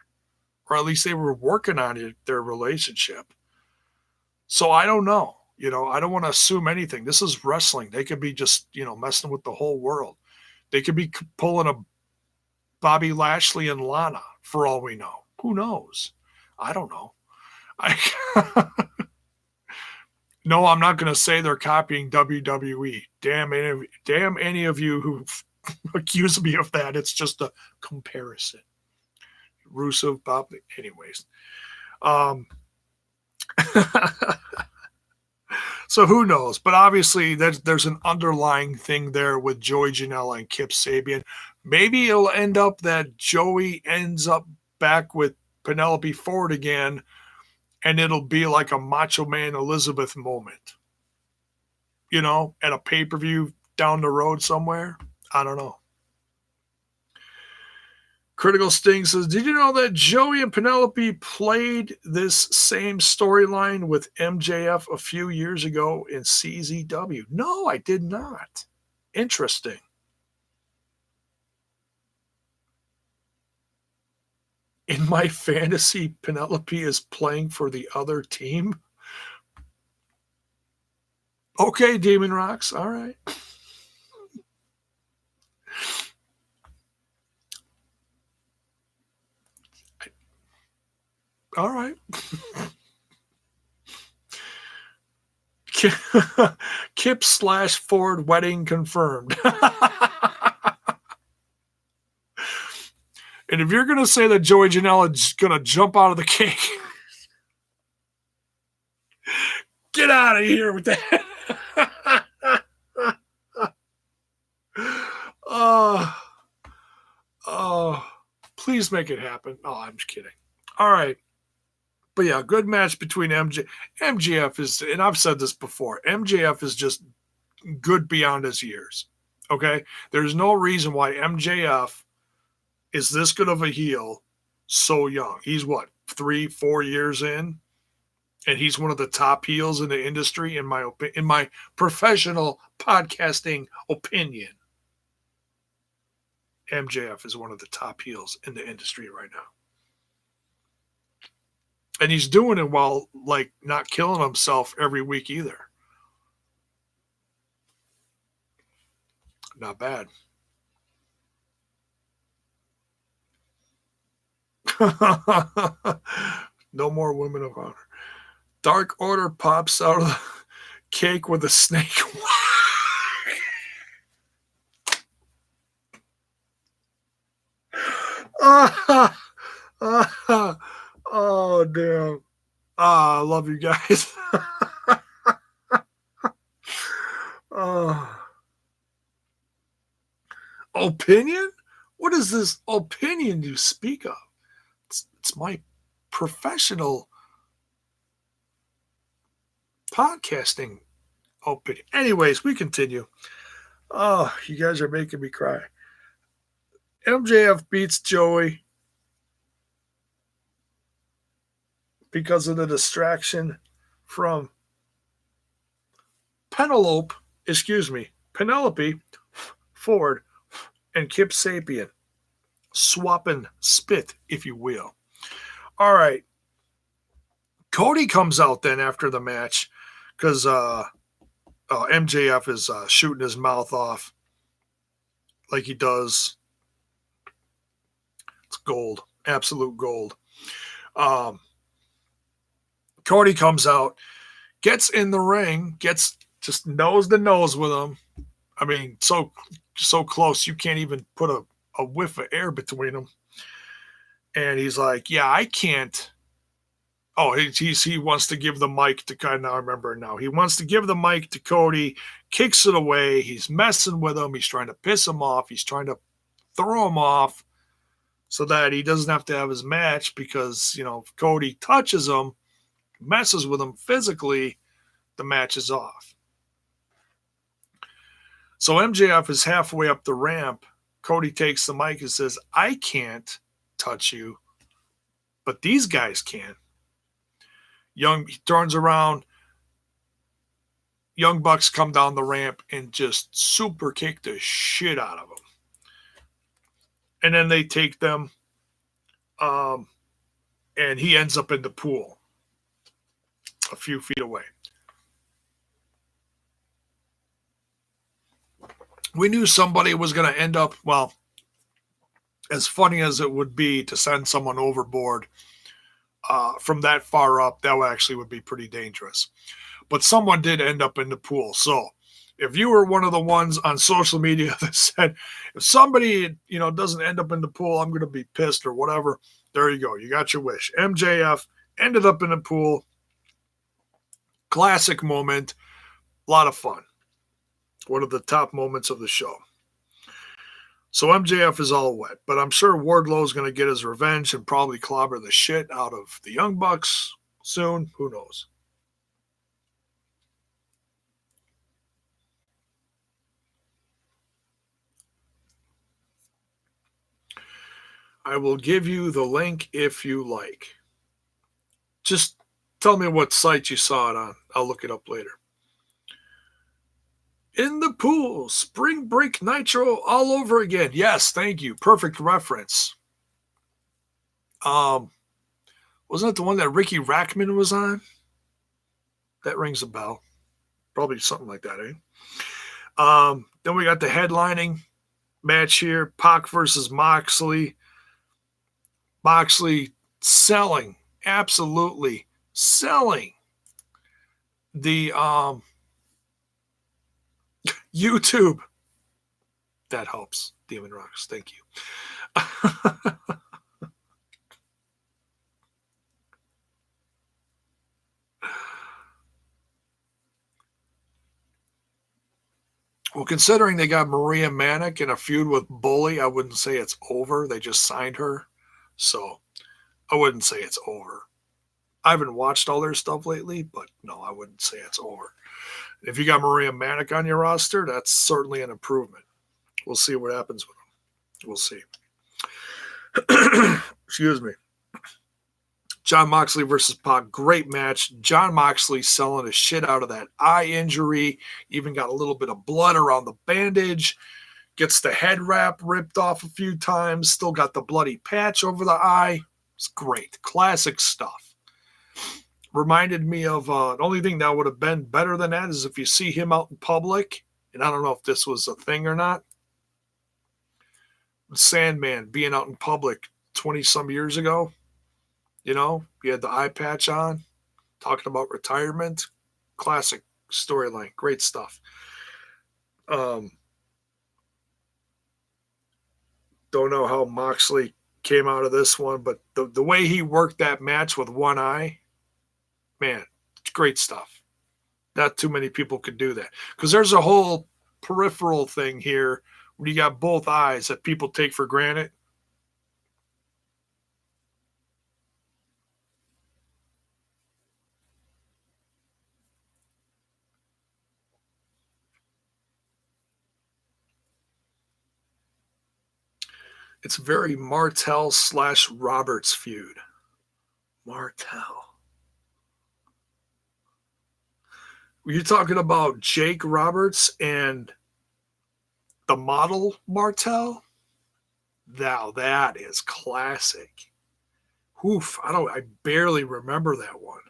or at least they were working on it, their relationship. So I don't know. You know, I don't want to assume anything. This is wrestling. They could be just, you know, messing with the whole world. They could be pulling a Bobby Lashley and Lana for all we know. Who knows? I don't know. No, I'm not going to say they're copying WWE. Damn any of you who accuse me of that. It's just a comparison. Rusev, Bob, anyways. So who knows? But obviously there's an underlying thing there with Joey Janela and Kip Sabian. Maybe it'll end up that Joey ends up back with Penelope Ford again, and it'll be like a Macho Man Elizabeth moment. You know, at a pay-per-view down the road somewhere. I don't know. Critical Sting says, did you know that Joey and Penelope played this same storyline with MJF a few years ago in CZW? No, I did not. Interesting. In my fantasy, Penelope is playing for the other team. Okay, Demon Rocks. All right. All right. Kip / Ford wedding confirmed. And if you're going to say that Joey Janela is going to jump out of the cake, get out of here with that. Please make it happen. Oh, I'm just kidding. All right. But yeah, good match between MJF is, and I've said this before, MJF is just good beyond his years. Okay? There's no reason why MJF is this good of a heel so young. He's what, 3-4 years in? And he's one of the top heels in the industry, in my professional podcasting opinion. MJF is one of the top heels in the industry right now. And he's doing it while, like, not killing himself every week either. Not bad. No more Women of Honor. Dark Order pops out of the cake with a snake. Oh, damn. I love you guys. Opinion? What is this opinion you speak of? It's my professional podcasting opinion. Anyways, we continue. Oh, you guys are making me cry. MJF beats Joey because of the distraction from Penelope Ford and Kip Sabian. Swapping spit, if you will. All right. Cody comes out then after the match because MJF is shooting his mouth off like he does. It's gold. Absolute gold. Cody comes out, gets in the ring, gets just nose to nose with him. I mean, so close you can't even put a whiff of air between them. And he's like, "Yeah, I can't." Oh, he wants to give the mic to kind of, I remember now. He wants to give the mic to Cody, kicks it away. He's messing with him. He's trying to piss him off. He's trying to throw him off so that he doesn't have to have his match because, if Cody touches him, messes with him physically, the match is off. So MJF is halfway up the ramp. Cody takes the mic and says, "I can't touch you, but these guys can." He turns around. Young Bucks come down the ramp and just super kick the shit out of them. And then they take them, and he ends up in the pool a few feet away. We knew somebody was going to end up, well, as funny as it would be to send someone overboard from that far up, that actually would be pretty dangerous. But someone did end up in the pool. So if you were one of the ones on social media that said, if somebody, doesn't end up in the pool, I'm going to be pissed or whatever, there you go. You got your wish. MJF ended up in the pool. Classic moment. A lot of fun. One of the top moments of the show. So MJF is all wet, but I'm sure Wardlow's going to get his revenge and probably clobber the shit out of the Young Bucks soon. Who knows? I will give you the link if you like. Just tell me what site you saw it on. I'll look it up later. In the pool, Spring Break Nitro all over again. Yes, thank you. Perfect reference. Wasn't it the one that Ricky Rackman was on? That rings a bell. Probably something like that, eh? Then we got the headlining match here. Pac versus Moxley. Moxley selling, absolutely selling the YouTube. That helps. Demon Rocks. Thank you. Well, considering they got Maria Manic in a feud with Bully, I wouldn't say it's over. They just signed her. So I wouldn't say it's over. I haven't watched all their stuff lately, but no, I wouldn't say it's over. If you got Maria Manic on your roster, that's certainly an improvement. We'll see what happens with them. We'll see. Excuse me. Jon Moxley versus Pac. Great match. Jon Moxley selling the shit out of that eye injury. Even got a little bit of blood around the bandage. Gets the head wrap ripped off a few times. Still got the bloody patch over the eye. It's great. Classic stuff. Reminded me of the only thing that would have been better than that is if you see him out in public, and I don't know if this was a thing or not, Sandman being out in public 20-some years ago. He had the eye patch on, talking about retirement. Classic storyline. Great stuff. Don't know how Moxley came out of this one, but the way he worked that match with one eye, man, it's great stuff. Not too many people could do that. Because there's a whole peripheral thing here where you got both eyes that people take for granted. It's very Martel/Roberts feud. Martel. Were you talking about Jake Roberts and the model Martel? Now that is classic. Oof, I barely remember that one.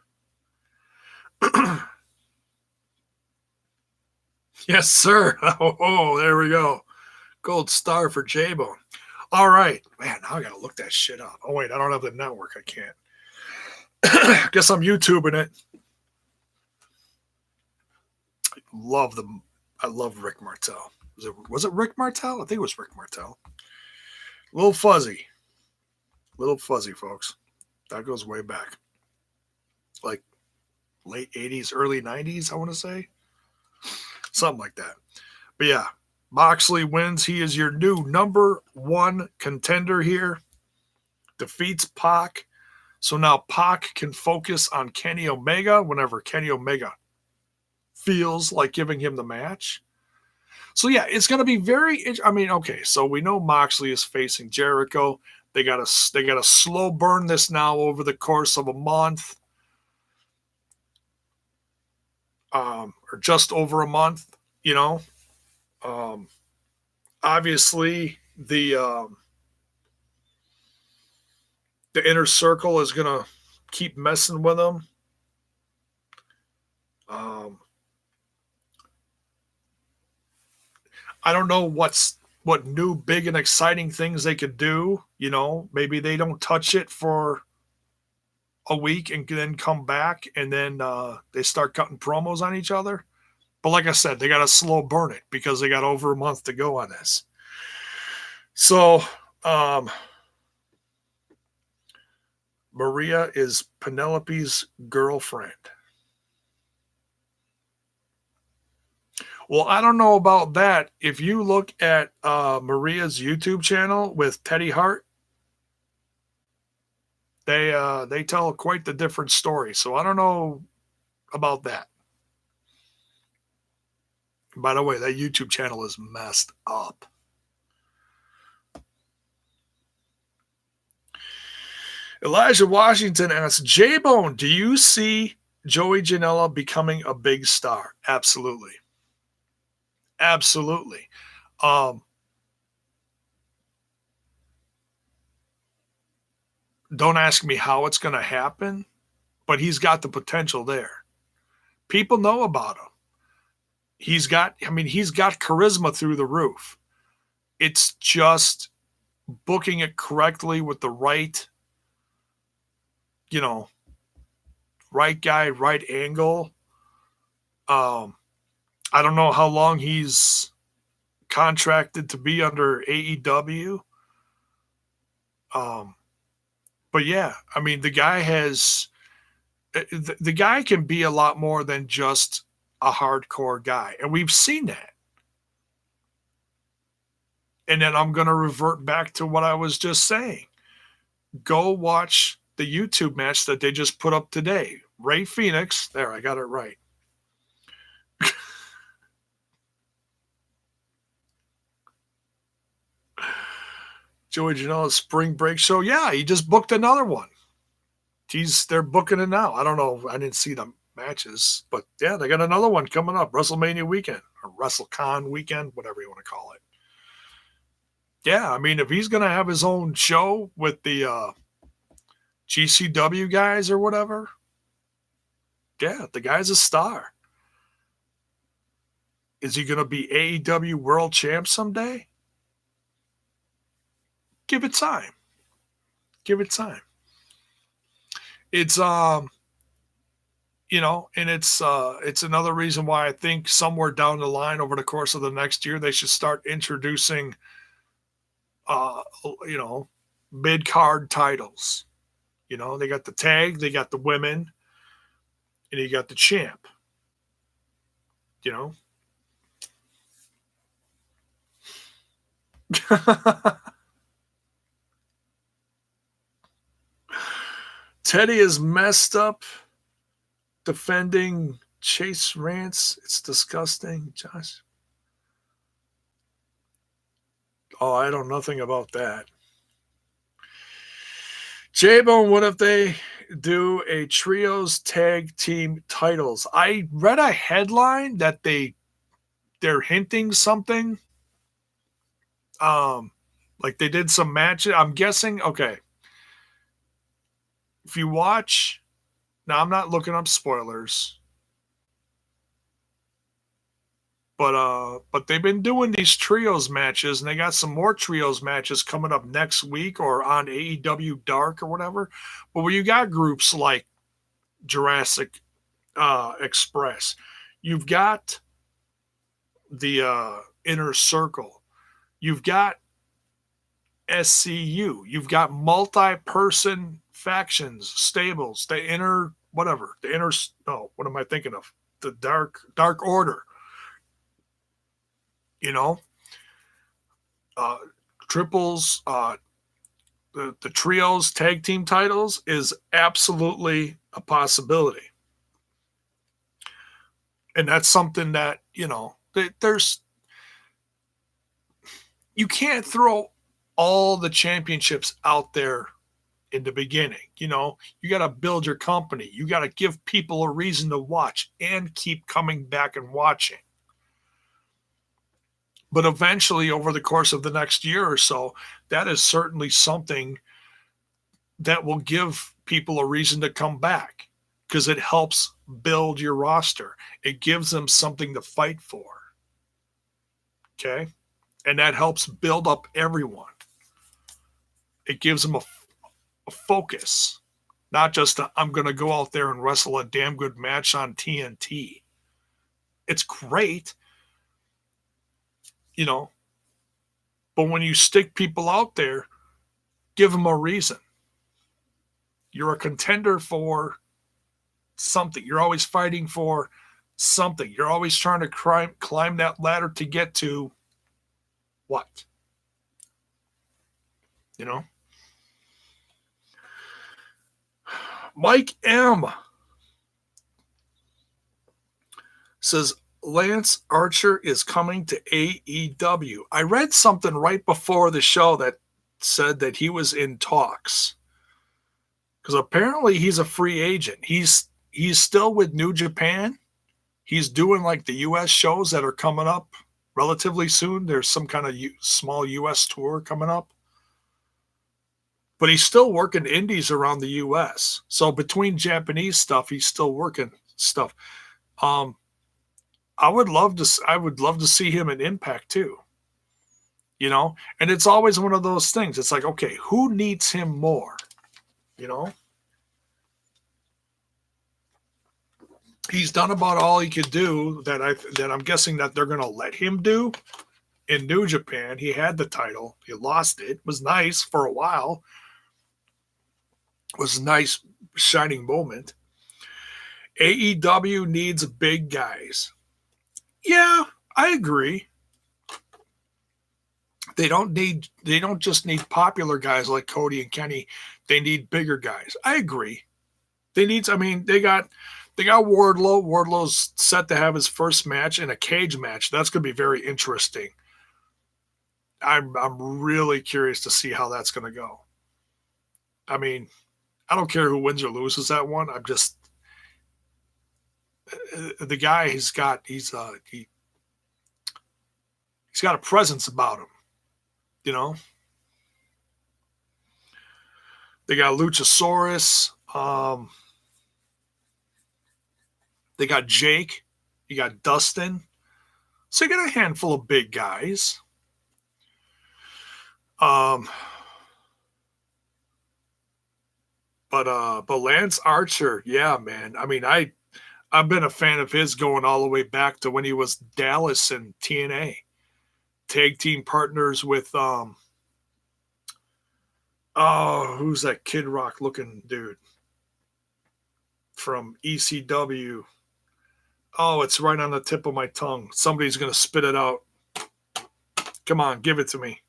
Yes, sir. Oh, there we go. Gold star for J-Bone. All right. Man, now I got to look that shit up. Oh, wait, I don't have the network. I can't. Guess I'm YouTubing it. love them. I love Rick Martel. Was it Rick Martel? I think it was Rick Martel. Little fuzzy, folks. That goes way back, like late '80s, early '90s. I want to say something like that. But yeah, Moxley wins. He is your new number one contender here. Defeats Pac. So now Pac can focus on Kenny Omega whenever Kenny Omega feels like giving him the match. So yeah, it's going to be very. I mean, okay, so we know Moxley is facing Jericho. They got to slow burn this now over the course of a month, or just over a month. You know, obviously the inner circle is going to keep messing with them. I don't know what new big and exciting things they could do. You know, maybe they don't touch it for a week and then come back and then they start cutting promos on each other. But like I said, they got to slow burn it because they got over a month to go on this. So Maria is Penelope's girlfriend. Well, I don't know about that. If you look at Maria's YouTube channel with Teddy Hart, they tell quite the different story. So I don't know about that. By the way, that YouTube channel is messed up. Elijah Washington asks, J-Bone, do you see Joey Janela becoming a big star? Absolutely. Absolutely. Don't ask me how it's going to happen, but he's got the potential there. People know about him. He's got charisma through the roof. It's just booking it correctly with the right, right guy, right angle. I don't know how long he's contracted to be under AEW. But yeah, I mean, the guy can be a lot more than just a hardcore guy. And we've seen that. And then I'm going to revert back to what I was just saying. Go watch the YouTube match that they just put up today. Ray Phoenix. There, I got it right. Joey Janela's spring break show. Yeah, he just booked another one. They're booking it now. I don't know. I didn't see the matches, but yeah, they got another one coming up. WrestleMania weekend or WrestleCon weekend, whatever you want to call it. Yeah, I mean, if he's going to have his own show with the GCW guys or whatever, yeah, the guy's a star. Is he going to be AEW World Champ someday? Give it time. Give it time. It's and it's another reason why I think somewhere down the line over the course of the next year they should start introducing mid-card titles. They got the tag, they got the women, and you got the champ. Teddy is messed up defending Chase Rance. It's disgusting, Josh. Oh, I know nothing about that. J-Bone, what if they do a trios tag team titles? I read a headline that they're hinting something. Like they did some matches. I'm guessing, okay. If you watch, now I'm not looking up spoilers, but they've been doing these trios matches, and they got some more trios matches coming up next week or on AEW Dark or whatever. But where you got groups like Jurassic Express, you've got the Inner Circle. You've got SCU. You've got multi-person factions, stables, the inner whatever, the inner. No, what am I thinking of? The Dark Order. You know, uh, triples, the trios tag team titles is absolutely a possibility, and that's something that there's you can't throw all the championships out there in the beginning. You got to build your company. You got to give people a reason to watch and keep coming back and watching. But eventually, over the course of the next year or so, that is certainly something that will give people a reason to come back because it helps build your roster. It gives them something to fight for. Okay? And that helps build up everyone. It gives them a focus, not just I'm going to go out there and wrestle a damn good match on TNT. It's great, but when you stick people out there, give them a reason. You're a contender for something. You're always fighting for something. You're always trying to climb that ladder to get to what? Mike M says Lance Archer is coming to AEW. I read something right before the show that said that he was in talks. Because apparently he's a free agent. He's still with New Japan. He's doing like the U.S. shows that are coming up relatively soon. There's some kind of small U.S. tour coming up. But he's still working indies around the U.S. So between Japanese stuff, he's still working stuff. I would love to see him in Impact too. And it's always one of those things. It's like, okay, who needs him more? He's done about all he could do that I'm guessing that they're going to let him do in New Japan. He had the title. He lost it. It was nice for a while. It was a nice shining moment. AEW needs big guys. Yeah, I agree. They don't just need popular guys like Cody and Kenny. They need bigger guys. I agree. They got Wardlow. Wardlow's set to have his first match in a cage match. That's going to be very interesting. I'm really curious to see how that's going to go. I mean, I don't care who wins or loses that one. I'm just the guy. He's got a presence about him. They got Luchasaurus. They got Jake. You got Dustin. So you got a handful of big guys. But Lance Archer, yeah, man. I mean, I've been a fan of his going all the way back to when he was Dallas and TNA. Tag team partners with who's that Kid Rock looking dude from ECW? Oh, it's right on the tip of my tongue. Somebody's gonna spit it out. Come on, give it to me.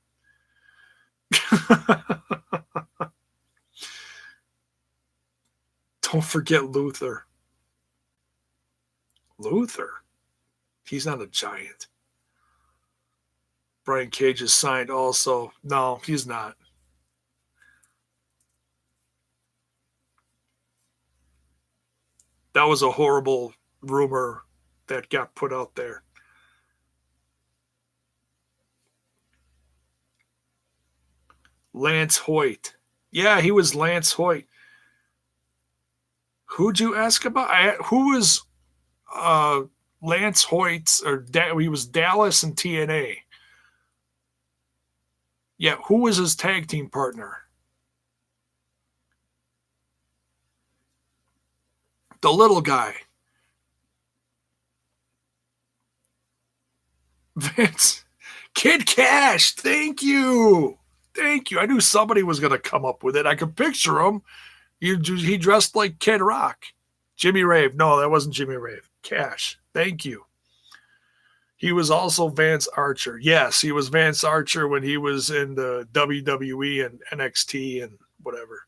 Don't forget Luther. Luther? He's not a giant. Brian Cage is signed also. No, he's not. That was a horrible rumor that got put out there. Lance Hoyt. Yeah, he was Lance Hoyt. Who'd you ask about? Who was Lance Hoyt's, he was Dallas and TNA. Yeah, who was his tag team partner? The little guy. Vince. Kid Cash. Thank you. Thank you. I knew somebody was going to come up with it. I could picture him. He dressed like Kid Rock. Jimmy Rave. No, that wasn't Jimmy Rave. Cash. Thank you. He was also Vance Archer. Yes, he was Vance Archer when he was in the WWE and NXT and whatever.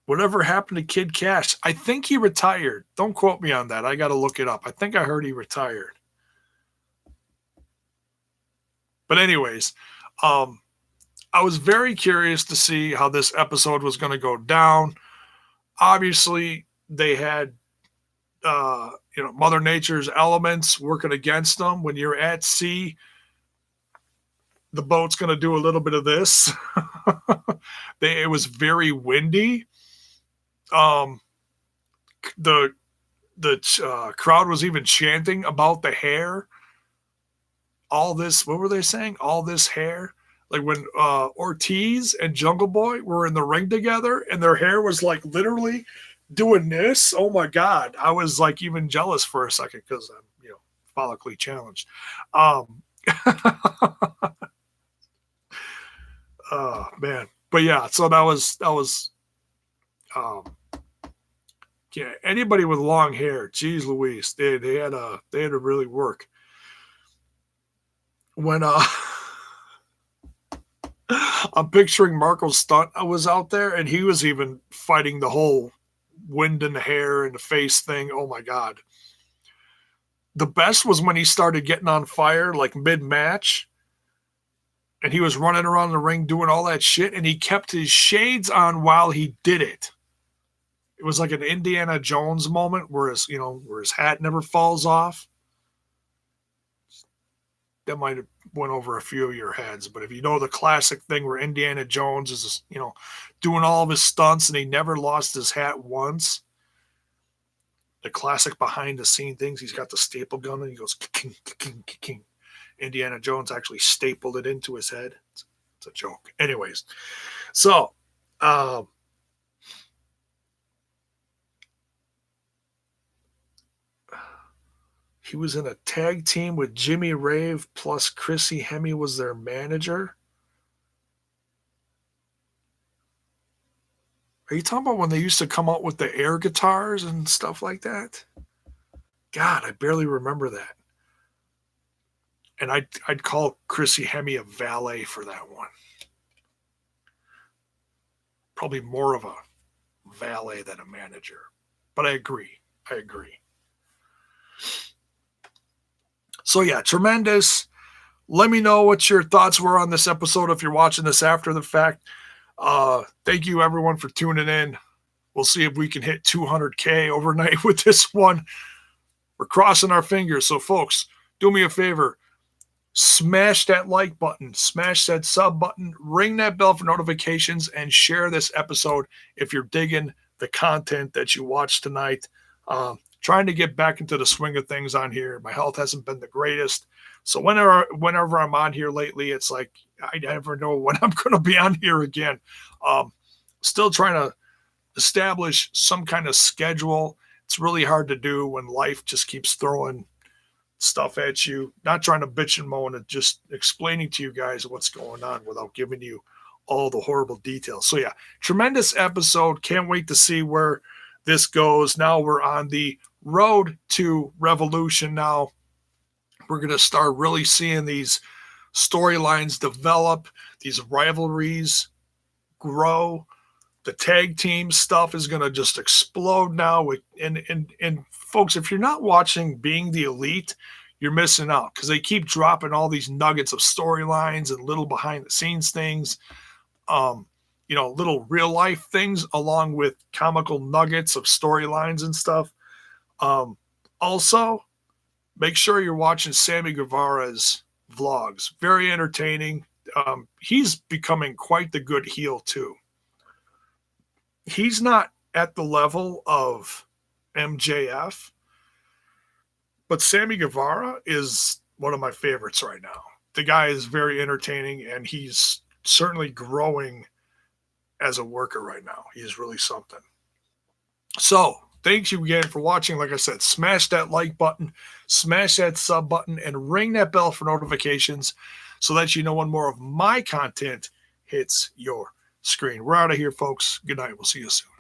Whatever happened to Kid Cash? I think he retired. Don't quote me on that. I got to look it up. I think I heard he retired. But anyways, I was very curious to see how this episode was going to go down. Obviously, they had Mother Nature's elements working against them. When you're at sea, the boat's going to do a little bit of this. It was very windy. The crowd was even chanting about the hair. All this, what were they saying? All this hair. Like when Ortiz and Jungle Boy were in the ring together and their hair was like literally doing this. Oh my God. I was like even jealous for a second because I'm, follically challenged. Man. But yeah, so that was yeah, anybody with long hair, geez Louise, they had to really work. When I'm picturing Marco Stunt was out there and he was even fighting the whole wind in the hair and the face thing. Oh my God. The best was when he started getting on fire like mid-match and he was running around the ring doing all that shit and he kept his shades on while he did it. It was like an Indiana Jones moment where his hat never falls off. That might have went over a few of your heads, but if you know the classic thing where Indiana Jones is, doing all of his stunts and he never lost his hat once, the classic behind the scene things, he's got the staple gun and he goes, king, king, king. Indiana Jones actually stapled it into his head. It's a joke. Anyways, so, he was in a tag team with Jimmy Rave plus Chrissy Hemme was their manager. Are you talking about when they used to come out with the air guitars and stuff like that? God, I barely remember that. And I'd call Chrissy Hemme a valet for that one. Probably more of a valet than a manager. But I agree. So yeah, tremendous. Let me know what your thoughts were on this episode if you're watching this after the fact. Thank you everyone for tuning in. We'll see if we can hit 200K overnight with this one. We're crossing our fingers. So folks, do me a favor. Smash that like button, smash that sub button, ring that bell for notifications, and share this episode if you're digging the content that you watched tonight. Trying to get back into the swing of things on here. My health hasn't been the greatest. So whenever I'm on here lately, it's like I never know when I'm going to be on here again. Still trying to establish some kind of schedule. It's really hard to do when life just keeps throwing stuff at you. Not trying to bitch and moan and just explaining to you guys what's going on without giving you all the horrible details. So yeah, tremendous episode. Can't wait to see where this goes. Now we're on the road to Revolution now. We're going to start really seeing these storylines develop, these rivalries grow. The tag team stuff is going to just explode now. And folks, if you're not watching Being the Elite, you're missing out because they keep dropping all these nuggets of storylines and little behind the scenes things. Little real life things along with comical nuggets of storylines and stuff. Also, make sure you're watching Sammy Guevara's vlogs. Very entertaining. He's becoming quite the good heel too. He's not at the level of MJF, but Sammy Guevara is one of my favorites right now. The guy is very entertaining and he's certainly growing as a worker right now. He is really something. So Thanks you again for watching. Like I said, smash that like button, smash that sub button, and ring that bell for notifications so that you know when more of my content hits your screen. We're out of here, folks. Good night. We'll see you soon.